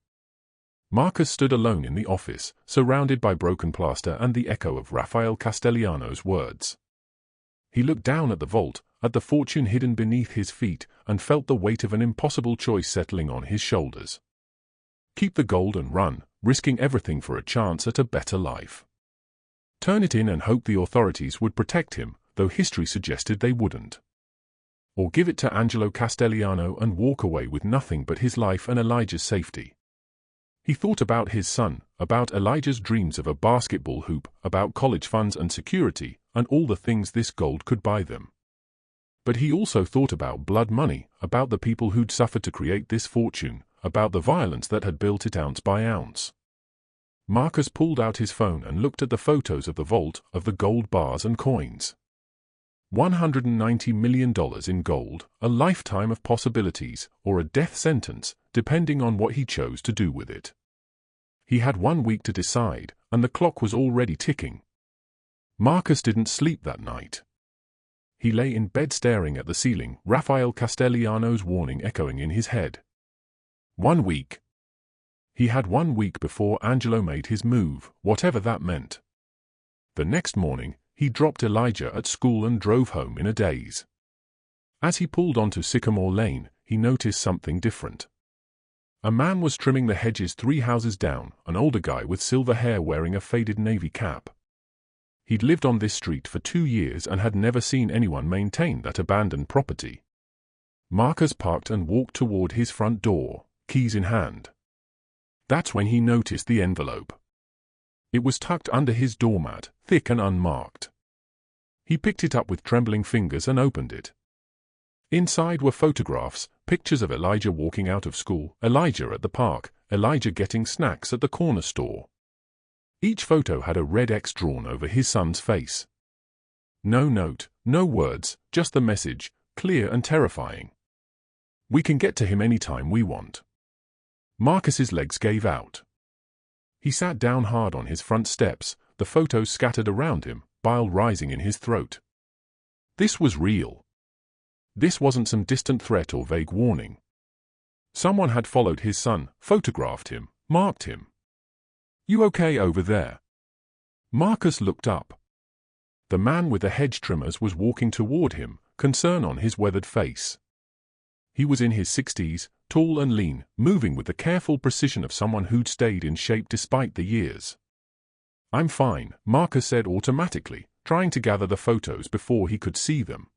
Marcus stood alone in the office, surrounded by broken plaster and the echo of Rafael Castellano's words. He looked down at the vault, at the fortune hidden beneath his feet, and felt the weight of an impossible choice settling on his shoulders. Keep the gold and run, risking everything for a chance at a better life. Turn it in and hope the authorities would protect him, though history suggested they wouldn't. Or give it to Angelo Castellano and walk away with nothing but his life and Elijah's safety. He thought about his son, about Elijah's dreams of a basketball hoop, about college funds and security, and all the things this gold could buy them. But he also thought about blood money, about the people who'd suffered to create this fortune, about the violence that had built it ounce by ounce. Marcus pulled out his phone and looked at the photos of the vault, of the gold bars and coins. $190 million in gold, a lifetime of possibilities, or a death sentence, depending on what he chose to do with it. He had 1 week to decide, and the clock was already ticking. Marcus didn't sleep that night. He lay in bed staring at the ceiling, Rafael Castellano's warning echoing in his head. 1 week. He had 1 week before Angelo made his move, whatever that meant. The next morning, he dropped Elijah at school and drove home in a daze. As he pulled onto Sycamore Lane, he noticed something different. A man was trimming the hedges 3 houses down, an older guy with silver hair wearing a faded navy cap. He'd lived on this street for 2 years and had never seen anyone maintain that abandoned property. Marcus parked and walked toward his front door, keys in hand. That's when he noticed the envelope. It was tucked under his doormat, thick and unmarked. He picked it up with trembling fingers and opened it. Inside were photographs, pictures of Elijah walking out of school, Elijah at the park, Elijah getting snacks at the corner store. Each photo had a red X drawn over his son's face. No note, no words, just the message, clear and terrifying. We can get to him anytime we want. Marcus's legs gave out. He sat down hard on his front steps, the photos scattered around him, bile rising in his throat. This was real. This wasn't some distant threat or vague warning. Someone had followed his son, photographed him, marked him. You okay over there? Marcus looked up. The man with the hedge trimmers was walking toward him, concern on his weathered face. He was in his 60s, tall and lean, moving with the careful precision of someone who'd stayed in shape despite the years. I'm fine, Marcus said automatically, trying to gather the photos before he could see them.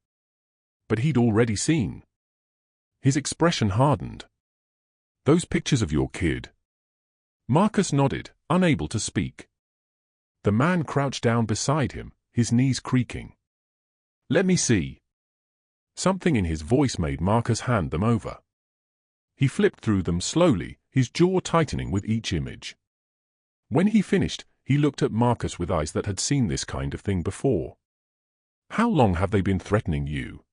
But he'd already seen. His expression hardened. Those pictures of your kid? Marcus nodded, unable to speak. The man crouched down beside him, his knees creaking. Let me see. Something in his voice made Marcus hand them over. He flipped through them slowly, his jaw tightening with each image. When he finished, he looked at Marcus with eyes that had seen this kind of thing before. How long have they been threatening you?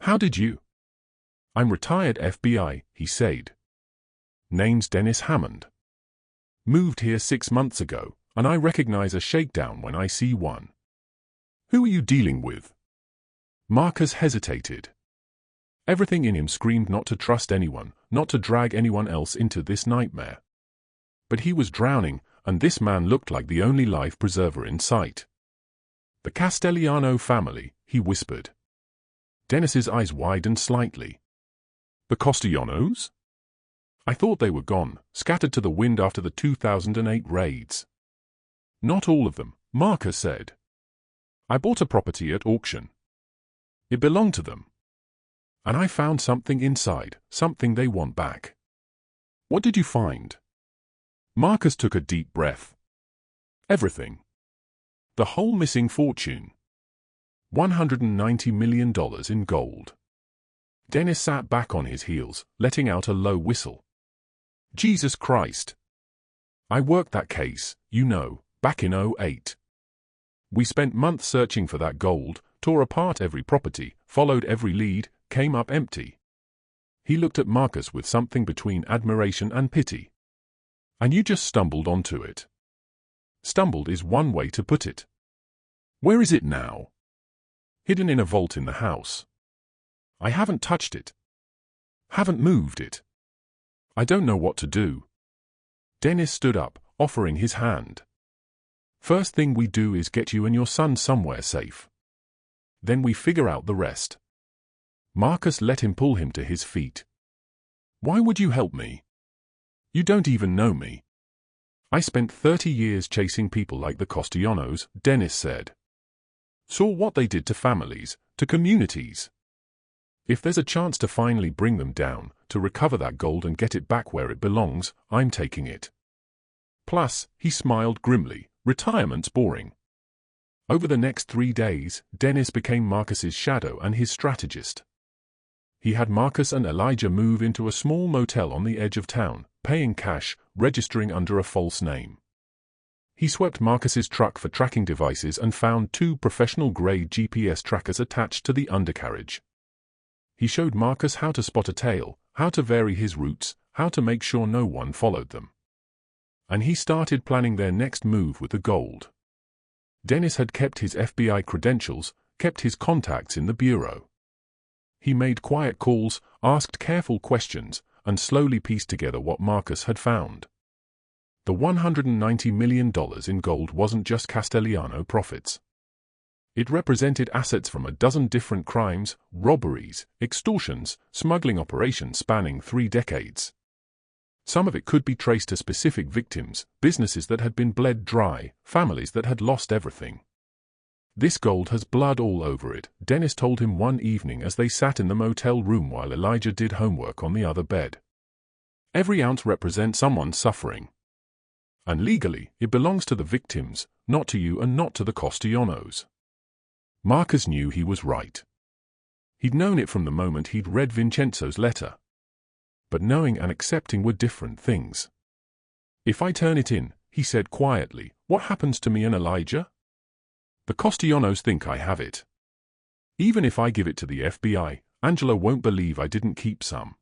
How did you? I'm retired FBI, he said. Name's Dennis Hammond. Moved here 6 months ago, and I recognize a shakedown when I see one. Who are you dealing with? Marcus hesitated. Everything in him screamed not to trust anyone, not to drag anyone else into this nightmare. But he was drowning, and this man looked like the only life preserver in sight. The Castellano family, he whispered. Dennis's eyes widened slightly. The Castellanos? I thought they were gone, scattered to the wind after the 2008 raids. Not all of them, Marcus said. I bought a property at auction. It belonged to them. And I found something inside, something they want back. What did you find? Marcus took a deep breath. Everything. The whole missing fortune. $190 million in gold. Dennis sat back on his heels, letting out a low whistle. Jesus Christ. I worked that case, you know, back in '08. We spent months searching for that gold, tore apart every property, followed every lead, came up empty. He looked at Marcus with something between admiration and pity. And you just stumbled onto it. Stumbled is one way to put it. Where is it now? Hidden in a vault in the house. I haven't touched it. Haven't moved it. I don't know what to do. Dennis stood up, offering his hand. First thing we do is get you and your son somewhere safe. Then we figure out the rest. Marcus let him pull him to his feet. Why would you help me? You don't even know me. I spent 30 years chasing people like the Castellanos, Dennis said. Saw what they did to families, to communities. If there's a chance to finally bring them down, to recover that gold and get it back where it belongs, I'm taking it. Plus, he smiled grimly, retirement's boring. Over the next 3 days, Dennis became Marcus's shadow and his strategist. He had Marcus and Elijah move into a small motel on the edge of town, paying cash, registering under a false name. He swept Marcus's truck for tracking devices and found 2 professional-grade GPS trackers attached to the undercarriage. He showed Marcus how to spot a tail, how to vary his routes, how to make sure no one followed them. And he started planning their next move with the gold. Dennis had kept his FBI credentials, kept his contacts in the bureau. He made quiet calls, asked careful questions, and slowly pieced together what Marcus had found. The $190 million in gold wasn't just Castellano profits. It represented assets from a dozen different crimes, robberies, extortions, smuggling operations spanning 3 decades. Some of it could be traced to specific victims, businesses that had been bled dry, families that had lost everything. This gold has blood all over it, Dennis told him one evening as they sat in the motel room while Elijah did homework on the other bed. Every ounce represents someone suffering. And legally, it belongs to the victims, not to you and not to the Castellanos. Marcus knew he was right. He'd known it from the moment he'd read Vincenzo's letter. But knowing and accepting were different things. If I turn it in, he said quietly, what happens to me and Elijah? The Castellanos think I have it. Even if I give it to the FBI, Angela won't believe I didn't keep some.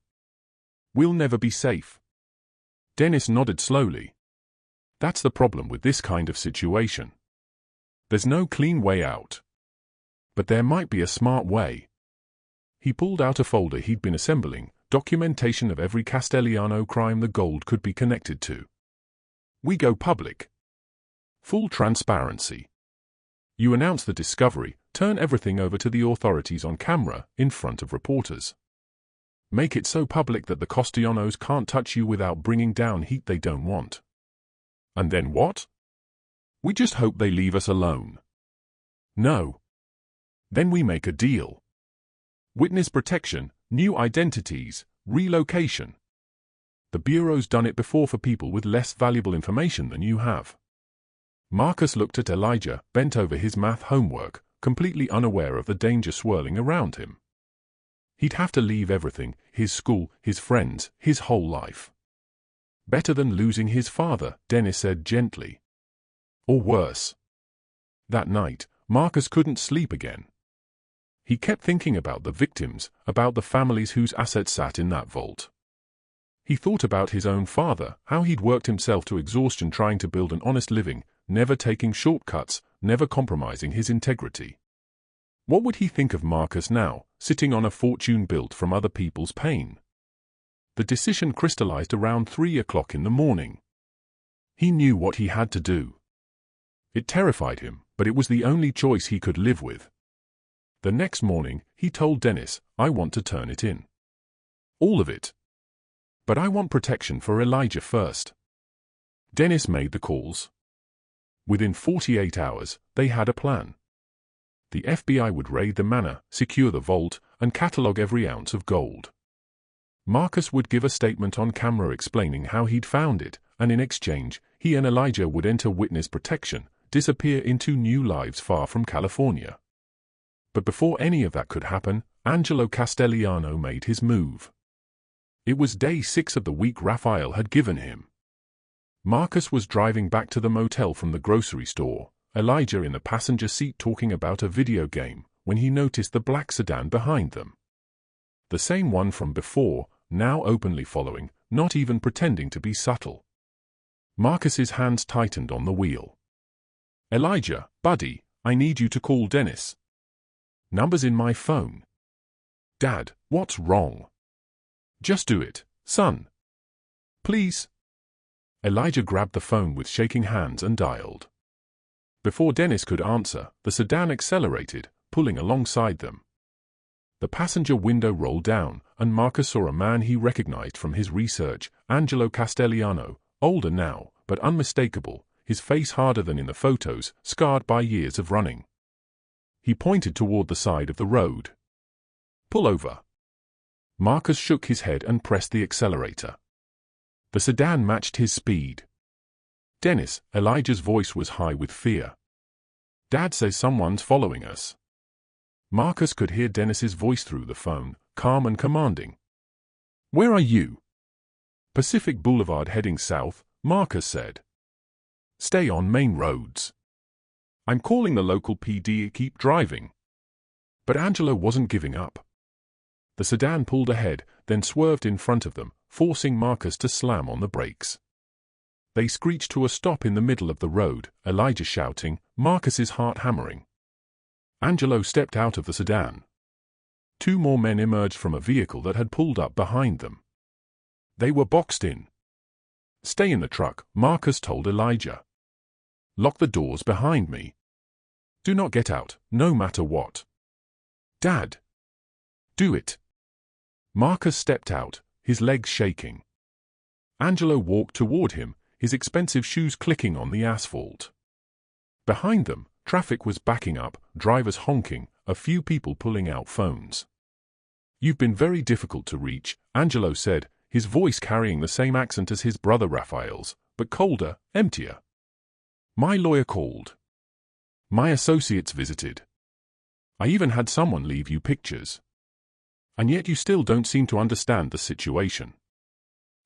We'll never be safe. Dennis nodded slowly. That's the problem with this kind of situation. There's no clean way out. But there might be a smart way. He pulled out a folder he'd been assembling, documentation of every Castellano crime the gold could be connected to. We go public. Full transparency. You announce the discovery, turn everything over to the authorities on camera, in front of reporters. Make it so public that the Castellanos can't touch you without bringing down heat they don't want. And then what? We just hope they leave us alone. No. Then we make a deal. Witness protection, new identities, relocation. The Bureau's done it before for people with less valuable information than you have. Marcus looked at Elijah, bent over his math homework, completely unaware of the danger swirling around him. He'd have to leave everything, his school, his friends, his whole life. Better than losing his father, Dennis said gently. Or worse. That night, Marcus couldn't sleep again. He kept thinking about the victims, about the families whose assets sat in that vault. He thought about his own father, how he'd worked himself to exhaustion trying to build an honest living, never taking shortcuts, never compromising his integrity. What would he think of Marcus now, sitting on a fortune built from other people's pain? The decision crystallized around 3 o'clock in the morning. He knew what he had to do. It terrified him, but it was the only choice he could live with. The next morning, he told Dennis, I want to turn it in. All of it. But I want protection for Elijah first. Dennis made the calls. Within 48 hours, they had a plan. The FBI would raid the manor, secure the vault, and catalog every ounce of gold. Marcus would give a statement on camera explaining how he'd found it, and in exchange, he and Elijah would enter witness protection, disappear into new lives far from California. But before any of that could happen, Angelo Castellano made his move. It was day 6 of the week Raphael had given him. Marcus was driving back to the motel from the grocery store, Elijah in the passenger seat talking about a video game, when he noticed the black sedan behind them. The same one from before, now openly following, not even pretending to be subtle. Marcus's hands tightened on the wheel. "Elijah, buddy, I need you to call Dennis. Number's in my phone." "Dad, what's wrong?" "Just do it, son. Please." Elijah grabbed the phone with shaking hands and dialed. Before Dennis could answer, the sedan accelerated, pulling alongside them. The passenger window rolled down, and Marcus saw a man he recognized from his research, Angelo Castellano, older now, but unmistakable, his face harder than in the photos, scarred by years of running. He pointed toward the side of the road. "Pull over." Marcus shook his head and pressed the accelerator. The sedan matched his speed. "Dennis," Elijah's voice was high with fear. "Dad says someone's following us." Marcus could hear Dennis's voice through the phone, calm and commanding. "Where are you?" "Pacific Boulevard heading south," Marcus said. "Stay on main roads." "I'm calling the local PD. Keep driving." But Angelo wasn't giving up. The sedan pulled ahead, then swerved in front of them, forcing Marcus to slam on the brakes. They screeched to a stop in the middle of the road, Elijah shouting, Marcus's heart hammering. Angelo stepped out of the sedan. 2 more men emerged from a vehicle that had pulled up behind them. They were boxed in. "Stay in the truck," Marcus told Elijah. "Lock the doors behind me. Do not get out, no matter what." "Dad." "Do it." Marcus stepped out, his legs shaking. Angelo walked toward him, his expensive shoes clicking on the asphalt. Behind them, traffic was backing up, drivers honking, a few people pulling out phones. "You've been very difficult to reach," Angelo said, his voice carrying the same accent as his brother Raphael's, but colder, emptier. "My lawyer called. My associates visited. I even had someone leave you pictures. And yet you still don't seem to understand the situation."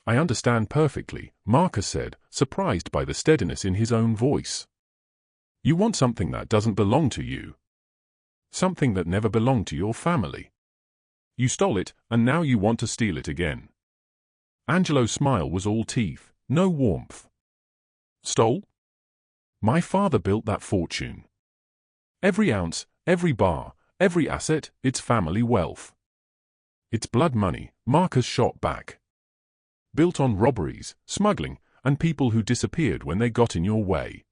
"I understand perfectly," Marcus said, surprised by the steadiness in his own voice. "You want something that doesn't belong to you. Something that never belonged to your family. You stole it, and now you want to steal it again." Angelo's smile was all teeth, no warmth. "Stole? My father built that fortune. Every ounce, every bar, every asset, it's family wealth. It's blood money," Marcus shot back. "Built on robberies, smuggling, and people who disappeared when they got in your way.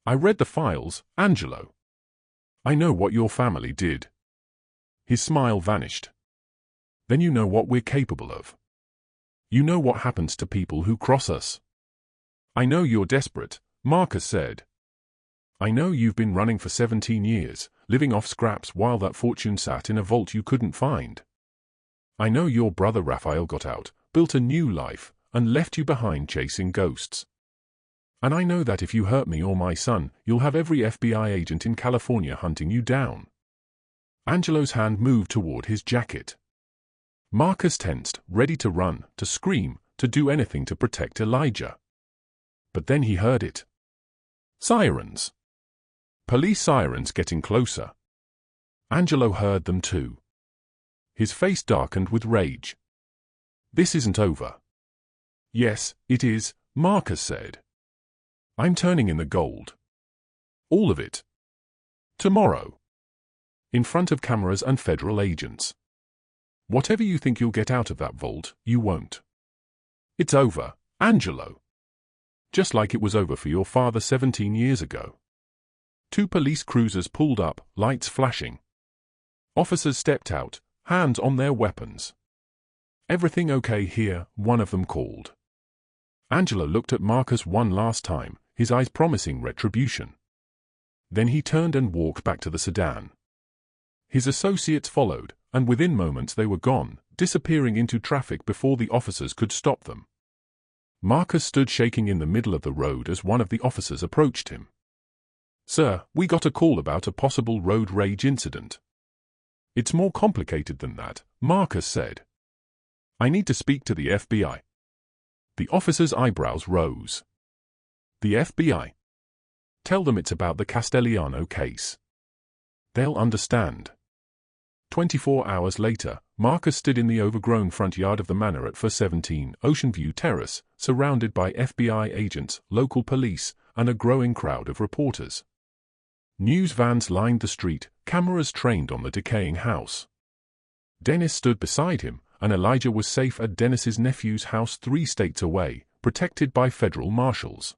I read the files, Angelo. I know what your family did." His smile vanished. "Then you know what we're capable of. You know what happens to people who cross us." "I know you're desperate," Marcus said. "I know you've been running for 17 years, living off scraps while that fortune sat in a vault you couldn't find. I know your brother Raphael got out, built a new life, and left you behind chasing ghosts. And I know that if you hurt me or my son, you'll have every FBI agent in California hunting you down." Angelo's hand moved toward his jacket. Marcus tensed, ready to run, to scream, to do anything to protect Elijah. But then he heard it. Sirens. Police sirens getting closer. Angelo heard them too. His face darkened with rage. "This isn't over." "Yes, it is," Marcus said. "I'm turning in the gold. All of it. Tomorrow. In front of cameras and federal agents. Whatever you think you'll get out of that vault, you won't. It's over, Angelo. Just like it was over for your father 17 years ago." 2 police cruisers pulled up, lights flashing. Officers stepped out, hands on their weapons. "Everything okay here?" one of them called. Angelo looked at Marcus one last time, his eyes promising retribution. Then he turned and walked back to the sedan. His associates followed, and within moments they were gone, disappearing into traffic before the officers could stop them. Marcus stood shaking in the middle of the road as one of the officers approached him. "Sir, we got a call about a possible road rage incident." It's more complicated than that, Marcus said. I need to speak to the FBI. The officer's eyebrows rose. The FBI? Tell them it's about the Castellano case. They'll understand. 24 hours later, Marcus stood in the overgrown front yard of the manor at 417 Ocean View Terrace, surrounded by FBI agents, local police, and a growing crowd of reporters. News vans lined the street, cameras trained on the decaying house. Dennis stood beside him, and Elijah was safe at Dennis's nephew's house 3 states away, protected by federal marshals.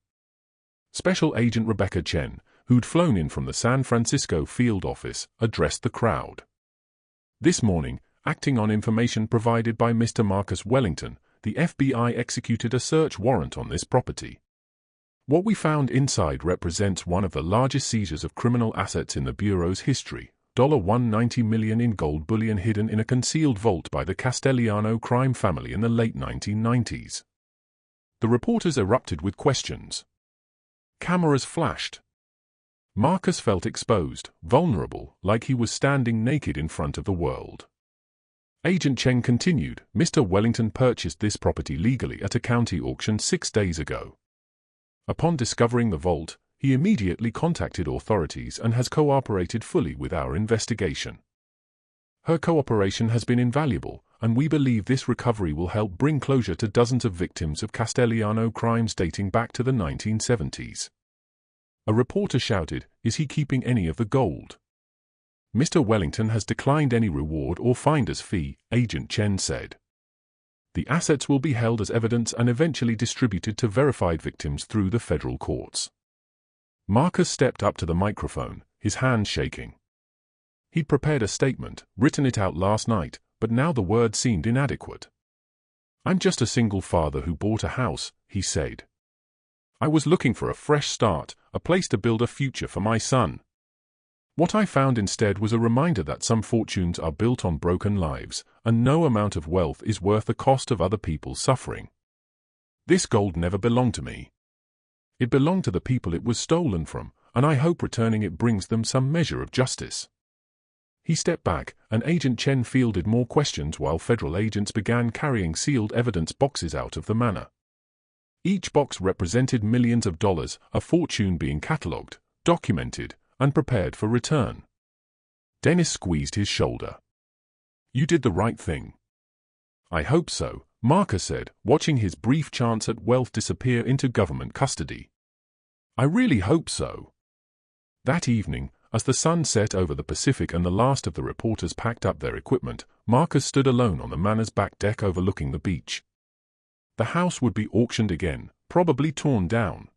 Special Agent Rebecca Chen, who'd flown in from the San Francisco field office, addressed the crowd. This morning, acting on information provided by Mr. Marcus Wellington, the FBI executed a search warrant on this property. What we found inside represents one of the largest seizures of criminal assets in the Bureau's history, $190 million in gold bullion hidden in a concealed vault by the Castellano crime family in the late 1990s. The reporters erupted with questions. Cameras flashed. Marcus felt exposed, vulnerable, like he was standing naked in front of the world. Agent Chen continued, Mr. Wellington purchased this property legally at a county auction 6 days ago. Upon discovering the vault, he immediately contacted authorities and has cooperated fully with our investigation. Her cooperation has been invaluable, and we believe this recovery will help bring closure to dozens of victims of Castellano crimes dating back to the 1970s. A reporter shouted, Is he keeping any of the gold? Mr. Wellington has declined any reward or finder's fee, Agent Chen said. The assets will be held as evidence and eventually distributed to verified victims through the federal courts. Marcus stepped up to the microphone, his hands shaking. He'd prepared a statement, written it out last night, but now the words seemed inadequate. I'm just a single father who bought a house, he said. I was looking for a fresh start, a place to build a future for my son. What I found instead was a reminder that some fortunes are built on broken lives, and no amount of wealth is worth the cost of other people's suffering. This gold never belonged to me. It belonged to the people it was stolen from, and I hope returning it brings them some measure of justice. He stepped back, and Agent Chen fielded more questions while federal agents began carrying sealed evidence boxes out of the manor. Each box represented millions of dollars, a fortune being catalogued, documented, and prepared for return. Dennis squeezed his shoulder. You did the right thing. I hope so, Marcus said, watching his brief chance at wealth disappear into government custody. I really hope so. That evening, as the sun set over the Pacific and the last of the reporters packed up their equipment, Marcus stood alone on the manor's back deck overlooking the beach. The house would be auctioned again, probably torn down.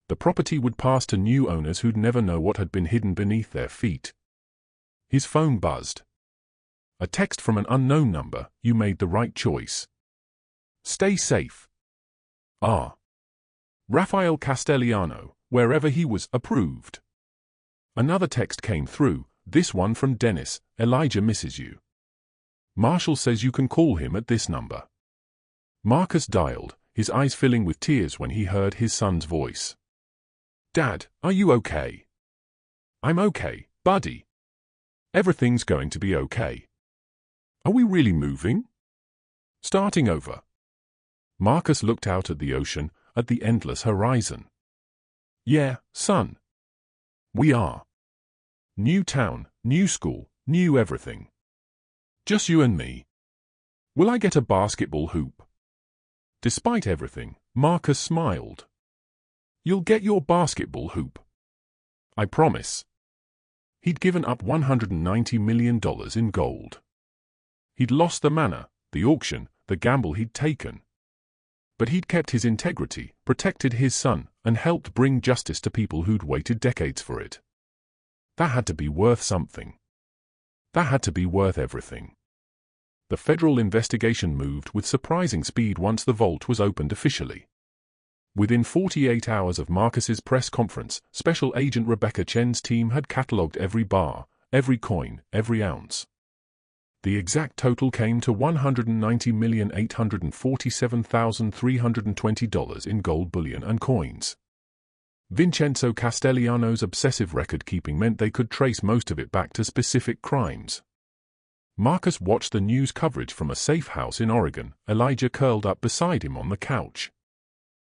The property would pass to new owners who'd never know what had been hidden beneath their feet. His phone buzzed. A text from an unknown number, you made the right choice. Stay safe. R. Rafael Castellano, wherever he was, approved. Another text came through, this one from Dennis, Elijah misses you. Marshall says you can call him at this number. Marcus dialed, his eyes filling with tears when he heard his son's voice. Dad, are you okay? I'm okay, buddy. Everything's going to be okay. Are we really moving? Starting over. Marcus looked out at the ocean, at the endless horizon. Yeah, son. We are. New town, new school, new everything. Just you and me. Will I get a basketball hoop? Despite everything, Marcus smiled. You'll get your basketball hoop. I promise. He'd given up $190 million in gold. He'd lost the manor, the auction, the gamble he'd taken. But he'd kept his integrity, protected his son, and helped bring justice to people who'd waited decades for it. That had to be worth something. That had to be worth everything. The federal investigation moved with surprising speed once the vault was opened officially. Within 48 hours of Marcus's press conference, Special Agent Rebecca Chen's team had catalogued every bar, every coin, every ounce. The exact total came to $190,847,320 in gold bullion and coins. Vincenzo Castellano's obsessive record-keeping meant they could trace most of it back to specific crimes. Marcus watched the news coverage from a safe house in Oregon, Elijah curled up beside him on the couch.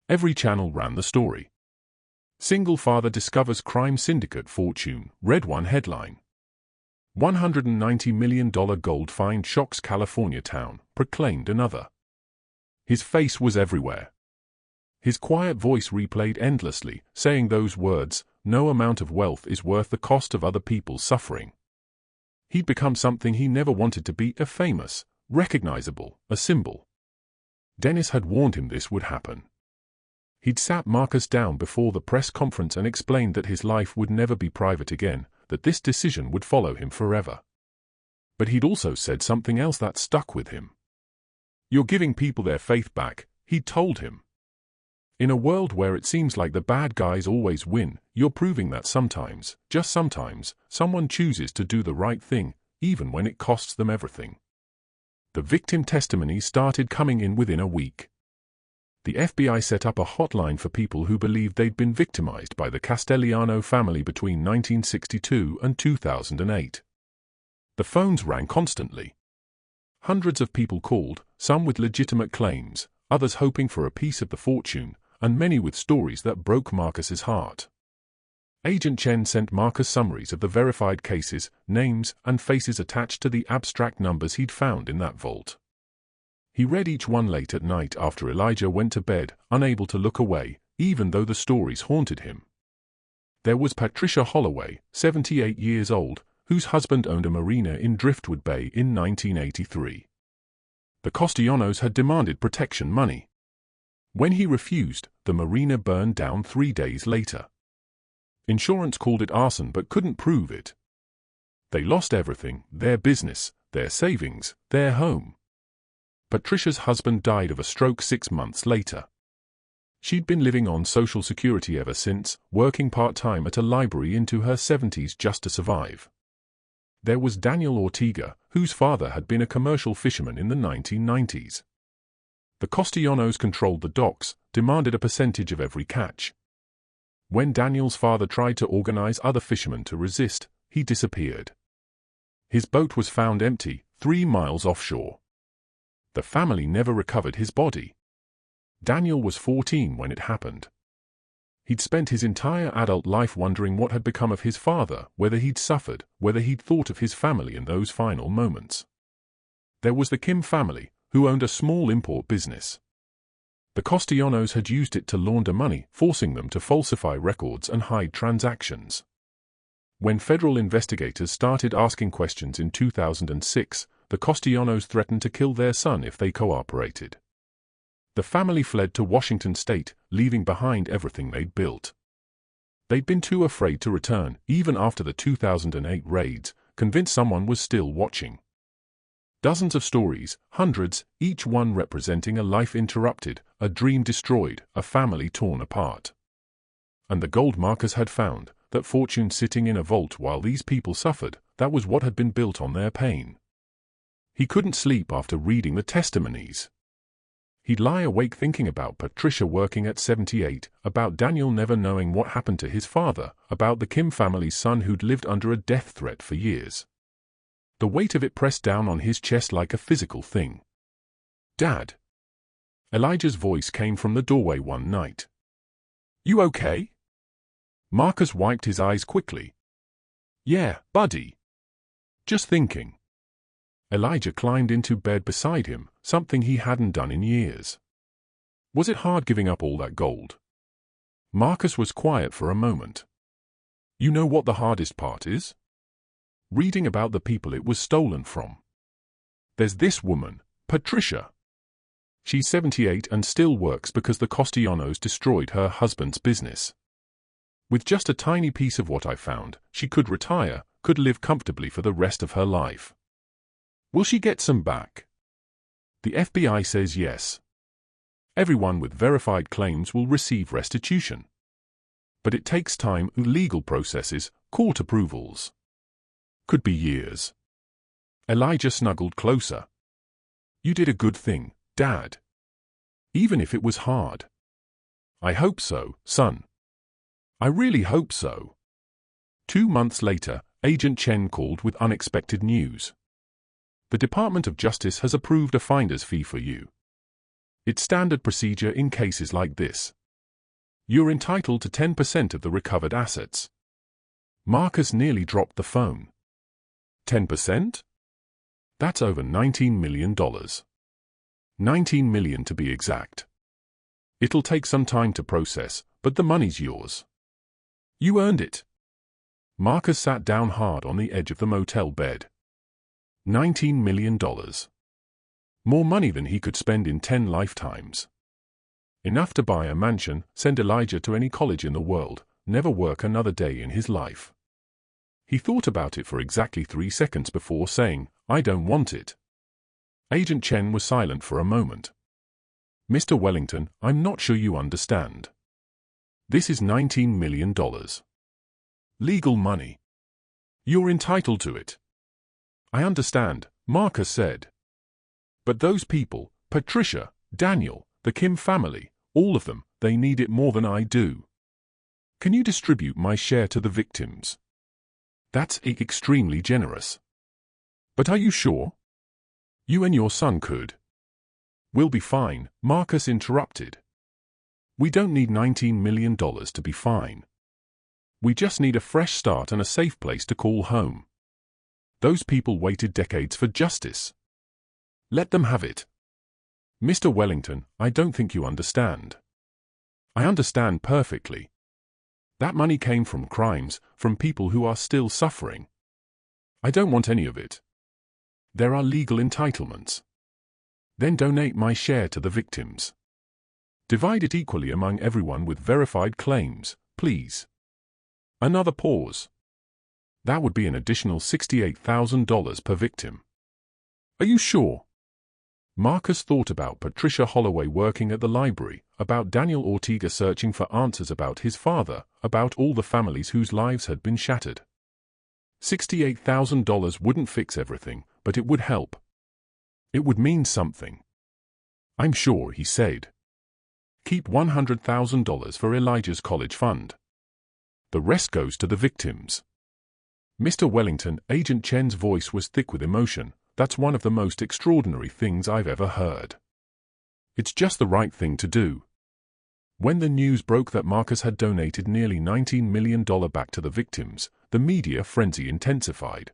Every channel ran the story. Single father discovers crime syndicate fortune, read one headline. $190 million gold find shocks California town, proclaimed another. His face was everywhere. His quiet voice replayed endlessly, saying those words, "No amount of wealth is worth the cost of other people's suffering." He'd become something he never wanted to be, a famous, recognizable, a symbol. Dennis had warned him this would happen. He'd sat Marcus down before the press conference and explained that his life would never be private again, that this decision would follow him forever. But he'd also said something else that stuck with him. "You're giving people their faith back," he'd told him. "In a world where it seems like the bad guys always win, you're proving that sometimes, just sometimes, someone chooses to do the right thing, even when it costs them everything." The victim testimonies started coming in within a week. The FBI set up a hotline for people who believed they'd been victimized by the Castellano family between 1962 and 2008. The phones rang constantly. Hundreds of people called, some with legitimate claims, others hoping for a piece of the fortune, and many with stories that broke Marcus's heart. Agent Chen sent Marcus summaries of the verified cases, names, and faces attached to the abstract numbers he'd found in that vault. He read each one late at night after Elijah went to bed, unable to look away, even though the stories haunted him. There was Patricia Holloway, 78 years old, whose husband owned a marina in Driftwood Bay in 1983. The Castellanos had demanded protection money. When he refused, the marina burned down 3 days later. Insurance called it arson but couldn't prove it. They lost everything, their business, their savings, their home. Patricia's husband died of a stroke 6 months later. She'd been living on Social Security ever since, working part-time at a library into her 70s just to survive. There was Daniel Ortega, whose father had been a commercial fisherman in the 1990s. The Castellanos controlled the docks, demanded a percentage of every catch. When Daniel's father tried to organize other fishermen to resist, he disappeared. His boat was found empty, 3 miles offshore. The family never recovered his body. Daniel was 14 when it happened. He'd spent his entire adult life wondering what had become of his father, whether he'd suffered, whether he'd thought of his family in those final moments. There was the Kim family, who owned a small import business. The Castellanos had used it to launder money, forcing them to falsify records and hide transactions. When federal investigators started asking questions in 2006, the Castellanos threatened to kill their son if they cooperated. The family fled to Washington state, leaving behind everything they'd built. They'd been too afraid to return, even after the 2008 raids, convinced someone was still watching. Dozens of stories, hundreds, each one representing a life interrupted, a dream destroyed, a family torn apart. And the gold Marcus had found, that fortune sitting in a vault while these people suffered, that was what had been built on their pain. He couldn't sleep after reading the testimonies. He'd lie awake thinking about Patricia working at 78, about Daniel never knowing what happened to his father, about the Kim family's son who'd lived under a death threat for years. The weight of it pressed down on his chest like a physical thing. "Dad." Elijah's voice came from the doorway one night. "You okay?" Marcus wiped his eyes quickly. "Yeah, buddy. Just thinking." Elijah climbed into bed beside him, something he hadn't done in years. "Was it hard giving up all that gold?" Marcus was quiet for a moment. "You know what the hardest part is? Reading about the people it was stolen from. There's this woman, Patricia. She's 78 and still works because the Castellanos destroyed her husband's business. With just a tiny piece of what I found, she could retire, could live comfortably for the rest of her life. Will she get some back?" The FBI says yes. Everyone with verified claims will receive restitution. But it takes time, legal processes, court approvals. Could be years. Elijah snuggled closer. "You did a good thing, Dad. Even if it was hard." "I hope so, son. I really hope so." 2 months later, Agent Chen called with unexpected news. The Department of Justice has approved a finder's fee for you. It's standard procedure in cases like this. You're entitled to 10% of the recovered assets. Marcus nearly dropped the phone. 10%? That's over $19 million. $19 million to be exact. It'll take some time to process, but the money's yours. You earned it. Marcus sat down hard on the edge of the motel bed. $19 million. More money than he could spend in 10 lifetimes. Enough to buy a mansion, send Elijah to any college in the world, never work another day in his life. He thought about it for exactly 3 seconds before saying, "I don't want it." Agent Chen was silent for a moment. "Mr. Wellington, I'm not sure you understand. This is $19 million. Legal money. You're entitled to it." "I understand," Marcus said. "But those people, Patricia, Daniel, the Kim family, all of them, they need it more than I do. Can you distribute my share to the victims? That's extremely generous." "But are you sure? You and your son could." "We'll be fine," Marcus interrupted. "We don't need $19 million to be fine. We just need a fresh start and a safe place to call home. Those people waited decades for justice. Let them have it." "Mr. Wellington, I don't think you understand." "I understand perfectly. That money came from crimes, from people who are still suffering. I don't want any of it. There are legal entitlements. Then donate my share to the victims. Divide it equally among everyone with verified claims, please." Another pause. "That would be an additional $68,000 per victim." "Are you sure?" Marcus thought about Patricia Holloway working at the library, about Daniel Ortega searching for answers about his father, about all the families whose lives had been shattered. $68,000 wouldn't fix everything, but it would help. It would mean something. "I'm sure," he said. "Keep $100,000 for Elijah's college fund. The rest goes to the victims." "Mr. Wellington," Agent Chen's voice was thick with emotion, "that's one of the most extraordinary things I've ever heard. It's just the right thing to do." When the news broke that Marcus had donated nearly $19 million back to the victims, the media frenzy intensified.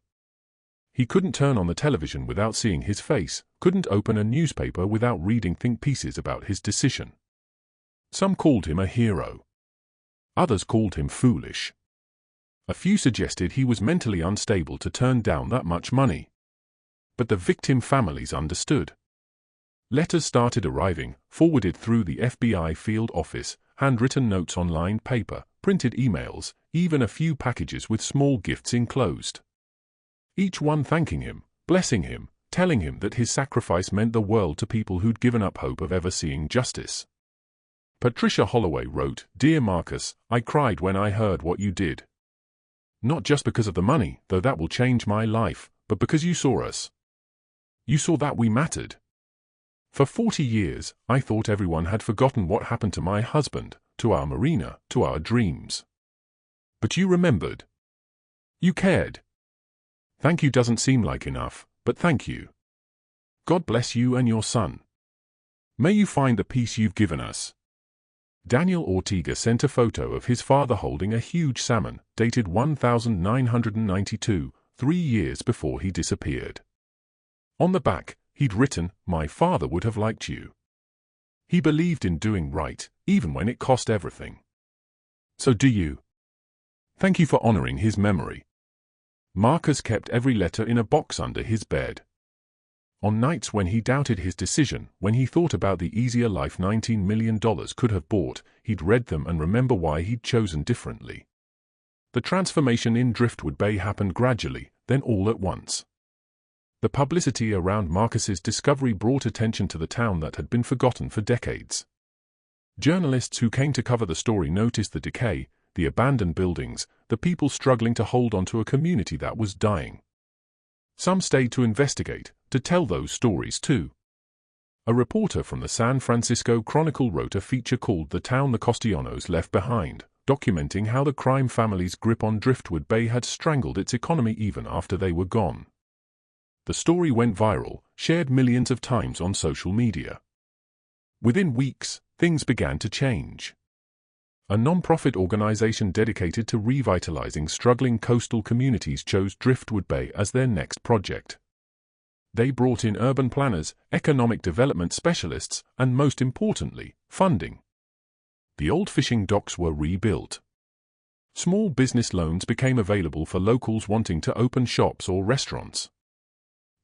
He couldn't turn on the television without seeing his face, couldn't open a newspaper without reading think pieces about his decision. Some called him a hero. Others called him foolish. A few suggested he was mentally unstable to turn down that much money. But the victim families understood. Letters started arriving, forwarded through the FBI field office, handwritten notes on lined paper, printed emails, even a few packages with small gifts enclosed. Each one thanking him, blessing him, telling him that his sacrifice meant the world to people who'd given up hope of ever seeing justice. Patricia Holloway wrote, "Dear Marcus, I cried when I heard what you did. Not just because of the money, though that will change my life, but because you saw us. You saw that we mattered. For 40 years, I thought everyone had forgotten what happened to my husband, to our Marina, to our dreams. But you remembered. You cared. Thank you doesn't seem like enough, but thank you. God bless you and your son. May you find the peace you've given us." Daniel Ortega sent a photo of his father holding a huge salmon, dated 1992, 3 years before he disappeared. On the back, he'd written, "My father would have liked you. He believed in doing right, even when it cost everything. So do you." Thank you for honoring his memory. Marcus kept every letter in a box under his bed. On nights when he doubted his decision, when he thought about the easier life $19 million could have bought, he'd read them and remember why he'd chosen differently. The transformation in Driftwood Bay happened gradually, then all at once. The publicity around Marcus's discovery brought attention to the town that had been forgotten for decades. Journalists who came to cover the story noticed the decay, the abandoned buildings, the people struggling to hold on to a community that was dying. Some stayed to investigate, to tell those stories too. A reporter from the San Francisco Chronicle wrote a feature called "The Town the Castellanos Left Behind," documenting how the crime family's grip on Driftwood Bay had strangled its economy even after they were gone. The story went viral, shared millions of times on social media. Within weeks, things began to change. A non-profit organization dedicated to revitalizing struggling coastal communities chose Driftwood Bay as their next project. They brought in urban planners, economic development specialists, and most importantly, funding. The old fishing docks were rebuilt. Small business loans became available for locals wanting to open shops or restaurants.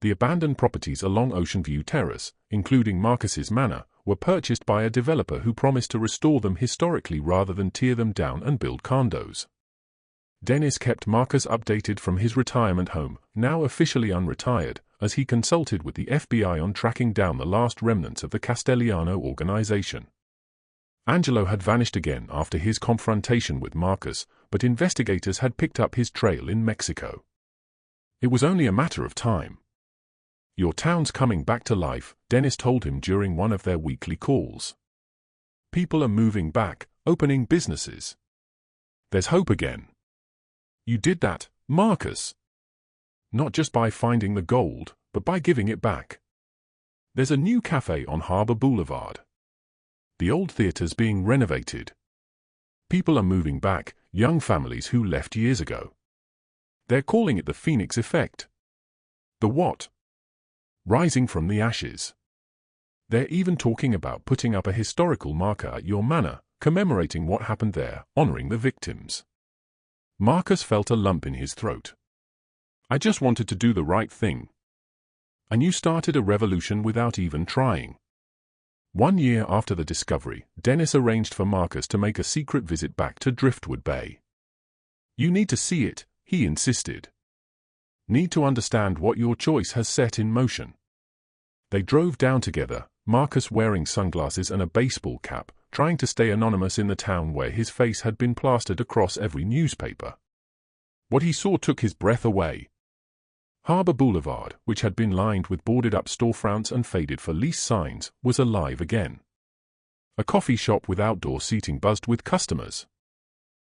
The abandoned properties along Ocean View Terrace, including Marcus's Manor, were purchased by a developer who promised to restore them historically rather than tear them down and build condos. Dennis kept Marcus updated from his retirement home, now officially unretired, as he consulted with the FBI on tracking down the last remnants of the Castellano organization. Angelo had vanished again after his confrontation with Marcus, but investigators had picked up his trail in Mexico. It was only a matter of time. "Your town's coming back to life," Dennis told him during one of their weekly calls. "People are moving back, opening businesses. There's hope again." "You did that, Marcus. Not just by finding the gold, but by giving it back. There's a new cafe on Harbor Boulevard. The old theater's being renovated. People are moving back, young families who left years ago. They're calling it the Phoenix Effect." "The what?" "Rising from the ashes. They're even talking about putting up a historical marker at your manor, commemorating what happened there, honoring the victims." Marcus felt a lump in his throat. "I just wanted to do the right thing. And you started a revolution without even trying." 1 year after the discovery, Dennis arranged for Marcus to make a secret visit back to Driftwood Bay. "You need to see it," he insisted. "Need to understand what your choice has set in motion." They drove down together, Marcus wearing sunglasses and a baseball cap, trying to stay anonymous in the town where his face had been plastered across every newspaper. What he saw took his breath away. Harbor Boulevard, which had been lined with boarded-up storefronts and faded-for-lease signs, was alive again. A coffee shop with outdoor seating buzzed with customers.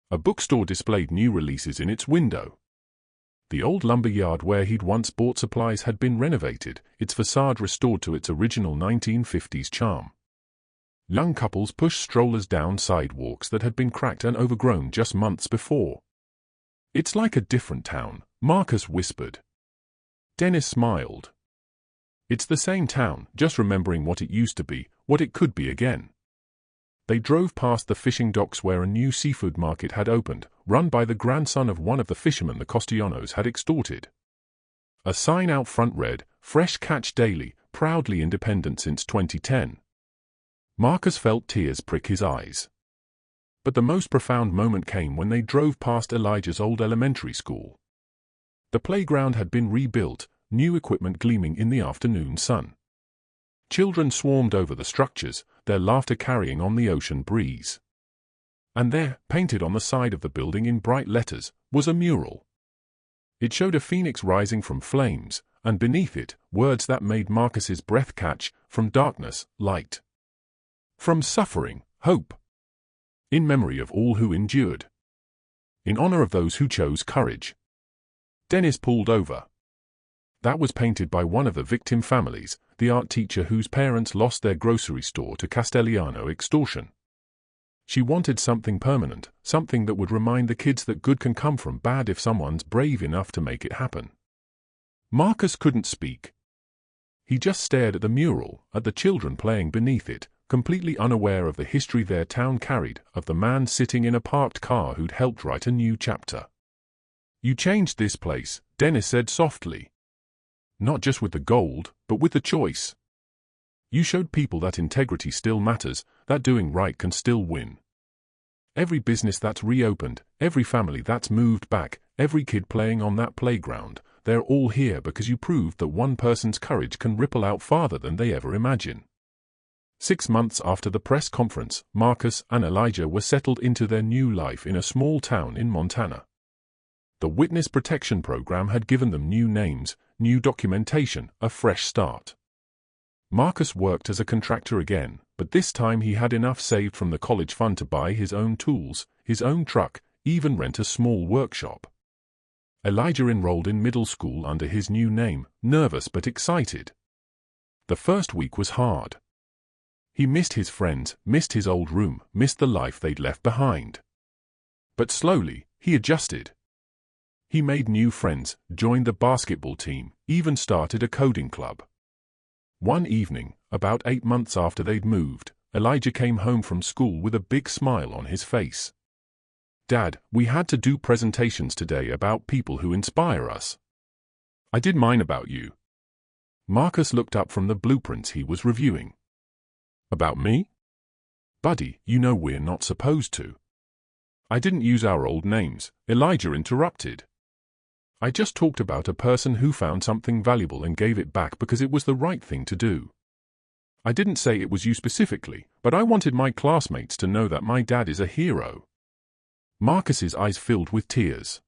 A bookstore displayed new releases in its window. The old lumber yard where he'd once bought supplies had been renovated, its facade restored to its original 1950s charm. Young couples pushed strollers down sidewalks that had been cracked and overgrown just months before. "It's like a different town," Marcus whispered. Dennis smiled. "It's the same town, just remembering what it used to be, what it could be again." They drove past the fishing docks where a new seafood market had opened, run by the grandson of one of the fishermen the Castellanos had extorted. A sign out front read, "Fresh Catch Daily, proudly independent since 2010. Marcus felt tears prick his eyes. But the most profound moment came when they drove past Elijah's old elementary school. The playground had been rebuilt, new equipment gleaming in the afternoon sun. Children swarmed over the structures, their laughter carrying on the ocean breeze. And there, painted on the side of the building in bright letters, was a mural. It showed a phoenix rising from flames, and beneath it, words that made Marcus's breath catch, "From darkness, light. From suffering, hope. In memory of all who endured. In honor of those who chose courage." Dennis pulled over. That was painted by one of the victim families, the art teacher whose parents lost their grocery store to Castellano extortion. She wanted something permanent, something that would remind the kids that good can come from bad if someone's brave enough to make it happen. Marcus couldn't speak. He just stared at the mural, at the children playing beneath it, completely unaware of the history their town carried, of the man sitting in a parked car who'd helped write a new chapter. "You changed this place," Dennis said softly. "Not just with the gold, but with the choice. You showed people that integrity still matters, that doing right can still win. Every business that's reopened, every family that's moved back, every kid playing on that playground, they're all here because you proved that one person's courage can ripple out farther than they ever imagine." 6 months after the press conference, Marcus and Elijah were settled into their new life in a small town in Montana. The Witness Protection Program had given them new names, new documentation, a fresh start. Marcus worked as a contractor again, but this time he had enough saved from the college fund to buy his own tools, his own truck, even rent a small workshop. Elijah enrolled in middle school under his new name, nervous but excited. The first week was hard. He missed his friends, missed his old room, missed the life they'd left behind. But slowly, he adjusted. He made new friends, joined the basketball team, even started a coding club. One evening, about 8 months after they'd moved, Elijah came home from school with a big smile on his face. "Dad, we had to do presentations today about people who inspire us. I did mine about you." Marcus looked up from the blueprints he was reviewing. "About me?" "Buddy, you know we're not supposed to." "I didn't use our old names," Elijah interrupted. "I just talked about a person who found something valuable and gave it back because it was the right thing to do. I didn't say it was you specifically, but I wanted my classmates to know that my dad is a hero." Marcus's eyes filled with tears.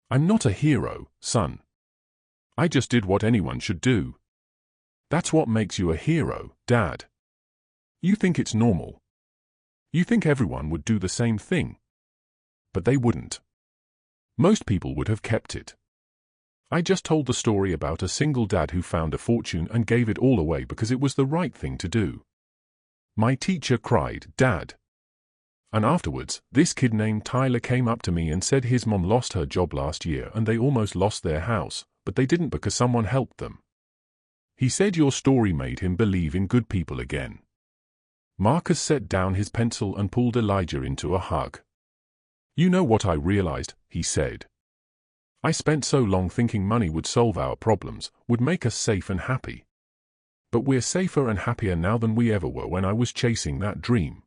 "I'm not a hero, son. I just did what anyone should do. That's what makes you a hero, Dad. You think it's normal. You think everyone would do the same thing. But they wouldn't. Most people would have kept it. I just told the story about a single dad who found a fortune and gave it all away because it was the right thing to do. My teacher cried, 'Dad.' And afterwards, this kid named Tyler came up to me and said his mom lost her job last year and they almost lost their house, but they didn't because someone helped them. He said your story made him believe in good people again." Marcus set down his pencil and pulled Elijah into a hug. "You know what I realized," he said. "I spent so long thinking money would solve our problems, would make us safe and happy. But we're safer and happier now than we ever were when I was chasing that dream.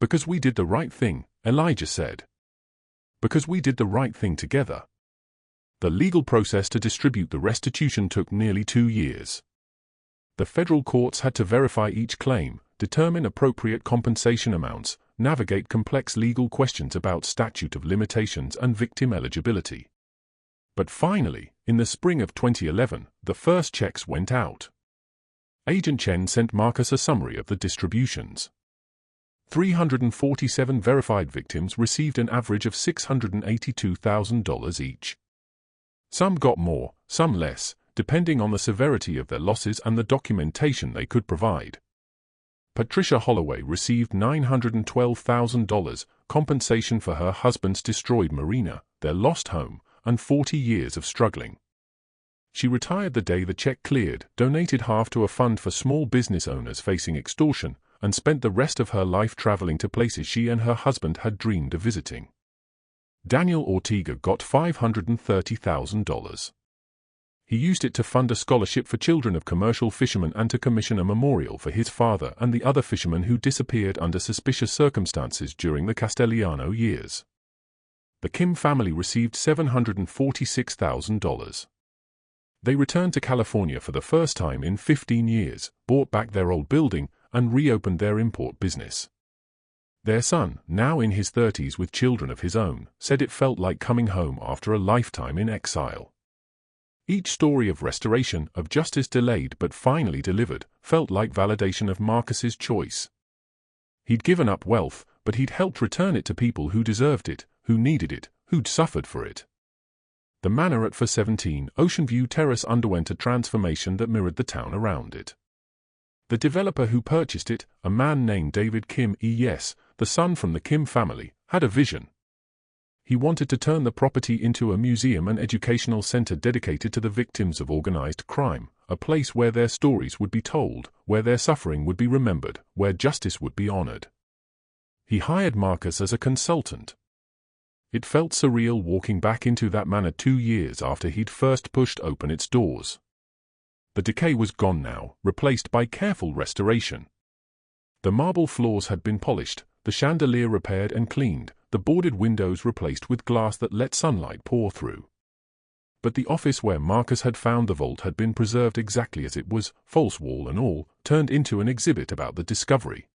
Because we did the right thing," Elijah said. "Because we did the right thing together." The legal process to distribute the restitution took nearly 2 years. The federal courts had to verify each claim, determine appropriate compensation amounts, navigate complex legal questions about statute of limitations and victim eligibility. But finally, in the spring of 2011, the first checks went out. Agent Chen sent Marcus a summary of the distributions. 347 verified victims received an average of $682,000 each. Some got more, some less, depending on the severity of their losses and the documentation they could provide. Patricia Holloway received $912,000 compensation for her husband's destroyed marina, their lost home, and 40 years of struggling. She retired the day the check cleared, donated half to a fund for small business owners facing extortion, and spent the rest of her life traveling to places she and her husband had dreamed of visiting. Daniel Ortega got $530,000. He used it to fund a scholarship for children of commercial fishermen and to commission a memorial for his father and the other fishermen who disappeared under suspicious circumstances during the Castellano years. The Kim family received $746,000. They returned to California for the first time in 15 years, bought back their old building, and reopened their import business. Their son, now in his 30s with children of his own, said it felt like coming home after a lifetime in exile. Each story of restoration, of justice delayed but finally delivered, felt like validation of Marcus's choice. He'd given up wealth, but he'd helped return it to people who deserved it, who needed it, who'd suffered for it. The manor at 417 Ocean View Terrace underwent a transformation that mirrored the town around it. The developer who purchased it, a man named David Kim E.S., the son from the Kim family, had a vision. He wanted to turn the property into a museum and educational center dedicated to the victims of organized crime, a place where their stories would be told, where their suffering would be remembered, where justice would be honored. He hired Marcus as a consultant. It felt surreal walking back into that manor 2 years after he'd first pushed open its doors. The decay was gone now, replaced by careful restoration. The marble floors had been polished, the chandelier repaired and cleaned, the boarded windows replaced with glass that let sunlight pour through. But the office where Marcus had found the vault had been preserved exactly as it was, false wall and all, turned into an exhibit about the discovery.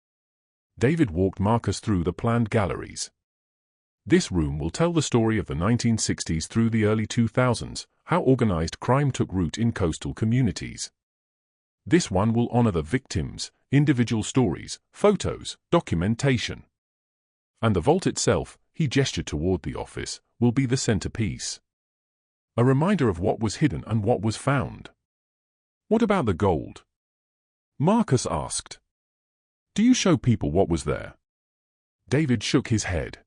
David walked Marcus through the planned galleries. This room will tell the story of the 1960s through the early 2000s, how organized crime took root in coastal communities. This one will honor the victims, individual stories, photos, documentation. And the vault itself, he gestured toward the office, will be the centerpiece. A reminder of what was hidden and what was found. What about the gold? Marcus asked. Do you show people what was there? David shook his head.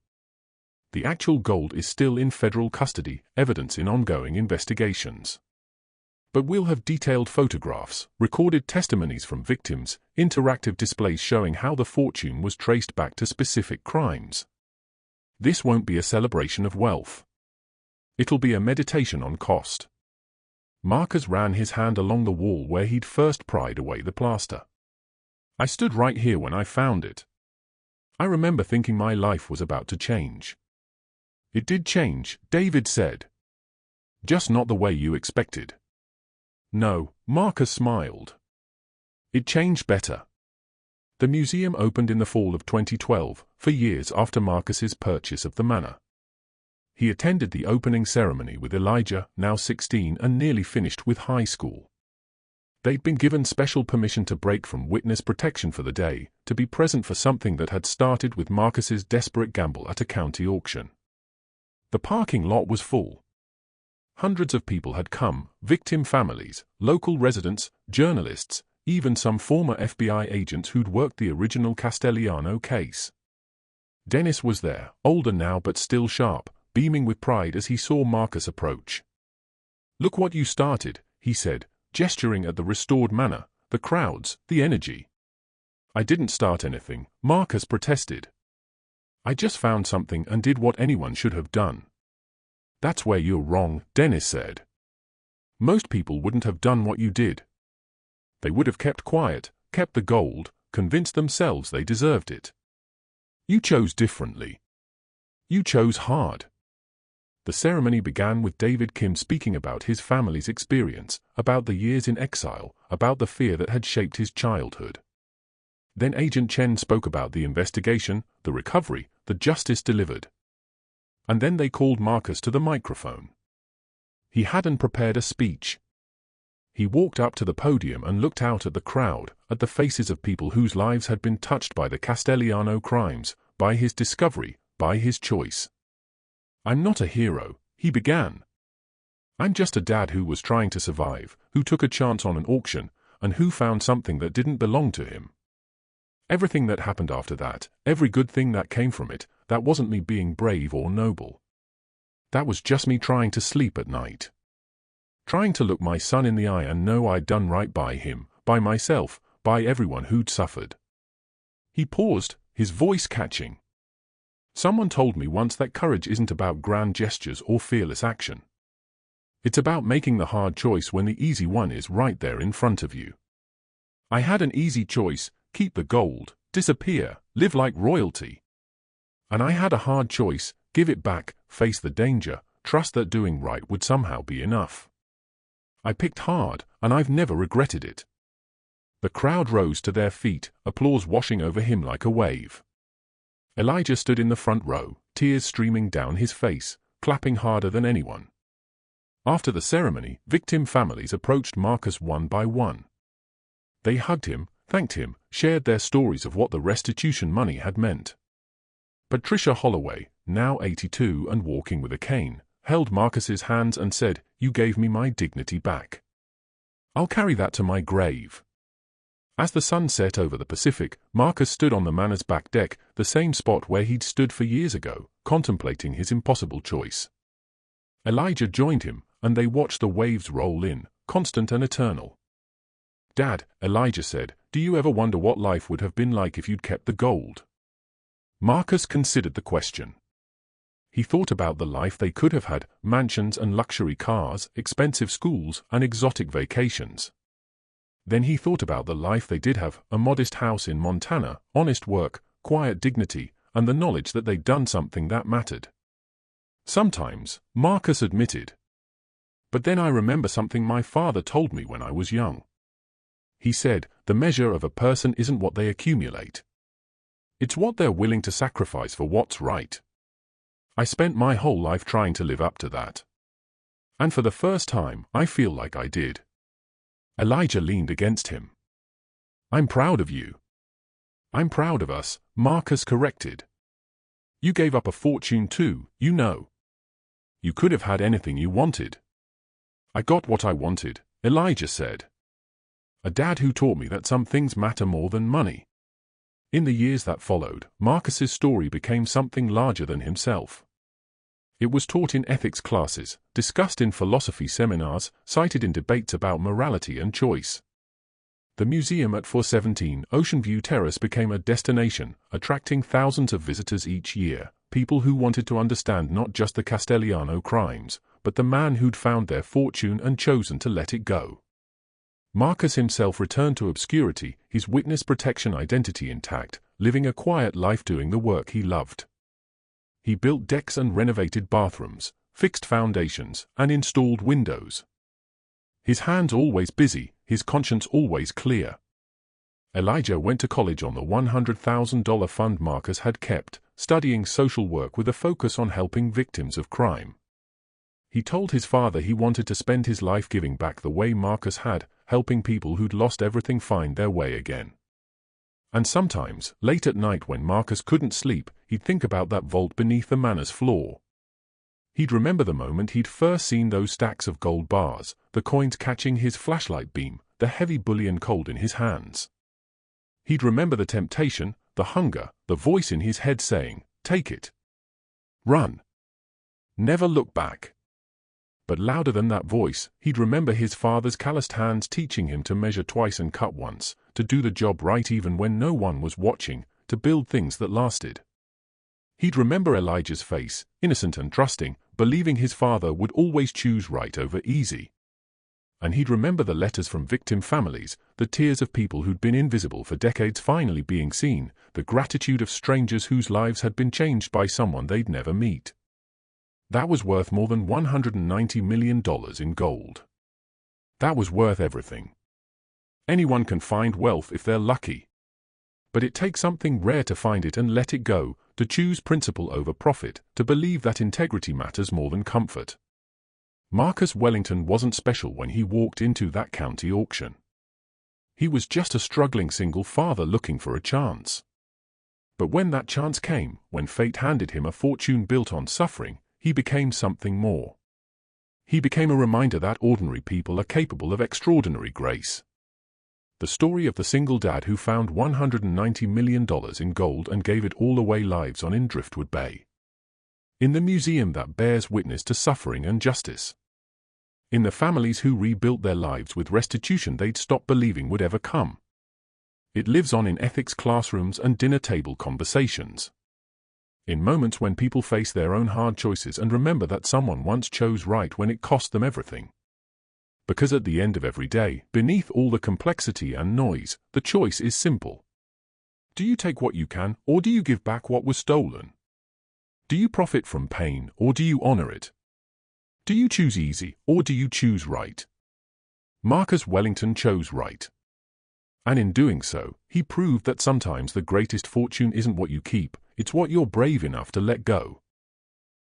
The actual gold is still in federal custody, evidence in ongoing investigations. But we'll have detailed photographs, recorded testimonies from victims, interactive displays showing how the fortune was traced back to specific crimes. This won't be a celebration of wealth. It'll be a meditation on cost. Marcus ran his hand along the wall where he'd first pried away the plaster. I stood right here when I found it. I remember thinking my life was about to change. It did change, David said. Just not the way you expected. No, Marcus smiled. It changed better. The museum opened in the fall of 2012, for years after Marcus's purchase of the manor. He attended the opening ceremony with Elijah, now 16 and nearly finished with high school. They'd been given special permission to break from witness protection for the day, to be present for something that had started with Marcus's desperate gamble at a county auction. The parking lot was full. Hundreds of people had come, victim families, local residents, journalists, even some former FBI agents who'd worked the original Castellano case. Dennis was there, older now but still sharp, beaming with pride as he saw Marcus approach. Look what you started, he said, gesturing at the restored manor, the crowds, the energy. I didn't start anything, Marcus protested. I just found something and did what anyone should have done. That's where you're wrong, Dennis said. Most people wouldn't have done what you did. They would have kept quiet, kept the gold, convinced themselves they deserved it. You chose differently. You chose hard. The ceremony began with David Kim speaking about his family's experience, about the years in exile, about the fear that had shaped his childhood. Then Agent Chen spoke about the investigation, the recovery, the justice delivered. And then they called Marcus to the microphone. He hadn't prepared a speech. He walked up to the podium and looked out at the crowd, at the faces of people whose lives had been touched by the Castellano crimes, by his discovery, by his choice. I'm not a hero, he began. I'm just a dad who was trying to survive, who took a chance on an auction, and who found something that didn't belong to him. Everything that happened after that, every good thing that came from it, that wasn't me being brave or noble. That was just me trying to sleep at night. Trying to look my son in the eye and know I'd done right by him, by myself, by everyone who'd suffered. He paused, his voice catching. Someone told me once that courage isn't about grand gestures or fearless action. It's about making the hard choice when the easy one is right there in front of you. I had an easy choice, keep the gold, disappear, live like royalty. And I had a hard choice, give it back, face the danger, trust that doing right would somehow be enough. I picked hard, and I've never regretted it. The crowd rose to their feet, applause washing over him like a wave. Elijah stood in the front row, tears streaming down his face, clapping harder than anyone. After the ceremony, victim families approached Marcus one by one. They hugged him, thanked him, shared their stories of what the restitution money had meant. Patricia Holloway, now 82 and walking with a cane, held Marcus's hands and said, "You gave me my dignity back. I'll carry that to my grave." As the sun set over the Pacific, Marcus stood on the manor's back deck, the same spot where he'd stood for years ago, contemplating his impossible choice. Elijah joined him, and they watched the waves roll in, constant and eternal. "Dad," Elijah said, "do you ever wonder what life would have been like if you'd kept the gold?" Marcus considered the question. He thought about the life they could have had, mansions and luxury cars, expensive schools, and exotic vacations. Then he thought about the life they did have, a modest house in Montana, honest work, quiet dignity, and the knowledge that they'd done something that mattered. Sometimes, Marcus admitted. But then I remember something my father told me when I was young. He said, the measure of a person isn't what they accumulate. It's what they're willing to sacrifice for what's right. I spent my whole life trying to live up to that. And for the first time, I feel like I did. Elijah leaned against him. "I'm proud of you." "I'm proud of us," Marcus corrected. "You gave up a fortune too, you know. You could have had anything you wanted. I got what I wanted, Elijah said. A dad who taught me that some things matter more than money. In the years that followed, Marcus's story became something larger than himself. It was taught in ethics classes, discussed in philosophy seminars, cited in debates about morality and choice. The museum at 417 Ocean View Terrace became a destination, attracting thousands of visitors each year, people who wanted to understand not just the Castellano crimes, but the man who'd found their fortune and chosen to let it go. Marcus himself returned to obscurity, his witness protection identity intact, living a quiet life doing the work he loved. He built decks and renovated bathrooms, fixed foundations, and installed windows. His hands always busy, his conscience always clear. Elijah went to college on the $100,000 fund Marcus had kept, studying social work with a focus on helping victims of crime. He told his father he wanted to spend his life giving back the way Marcus had, helping people who'd lost everything find their way again. And sometimes, late at night when Marcus couldn't sleep, he'd think about that vault beneath the manor's floor. He'd remember the moment he'd first seen those stacks of gold bars, the coins catching his flashlight beam, the heavy bullion cold in his hands. He'd remember the temptation, the hunger, the voice in his head saying, "Take it. Run. Never look back." But louder than that voice, he'd remember his father's calloused hands teaching him to measure twice and cut once, to do the job right even when no one was watching, to build things that lasted. He'd remember Elijah's face, innocent and trusting, believing his father would always choose right over easy. And he'd remember the letters from victim families, the tears of people who'd been invisible for decades finally being seen, the gratitude of strangers whose lives had been changed by someone they'd never meet. That was worth more than $190 million in gold. That was worth everything. Anyone can find wealth if they're lucky. But it takes something rare to find it and let it go, to choose principle over profit, to believe that integrity matters more than comfort. Marcus Wellington wasn't special when he walked into that county auction. He was just a struggling single father looking for a chance. But when that chance came, when fate handed him a fortune built on suffering, he became something more. He became a reminder that ordinary people are capable of extraordinary grace. The story of the single dad who found $190 million in gold and gave it all away lives on in Driftwood Bay. In the museum that bears witness to suffering and justice. In the families who rebuilt their lives with restitution they'd stopped believing would ever come. It lives on in ethics classrooms and dinner table conversations. In moments when people face their own hard choices and remember that someone once chose right when it cost them everything. Because at the end of every day, beneath all the complexity and noise, the choice is simple. Do you take what you can, or do you give back what was stolen? Do you profit from pain, or do you honor it? Do you choose easy, or do you choose right? Marcus Wellington chose right. And in doing so, he proved that sometimes the greatest fortune isn't what you keep, it's what you're brave enough to let go.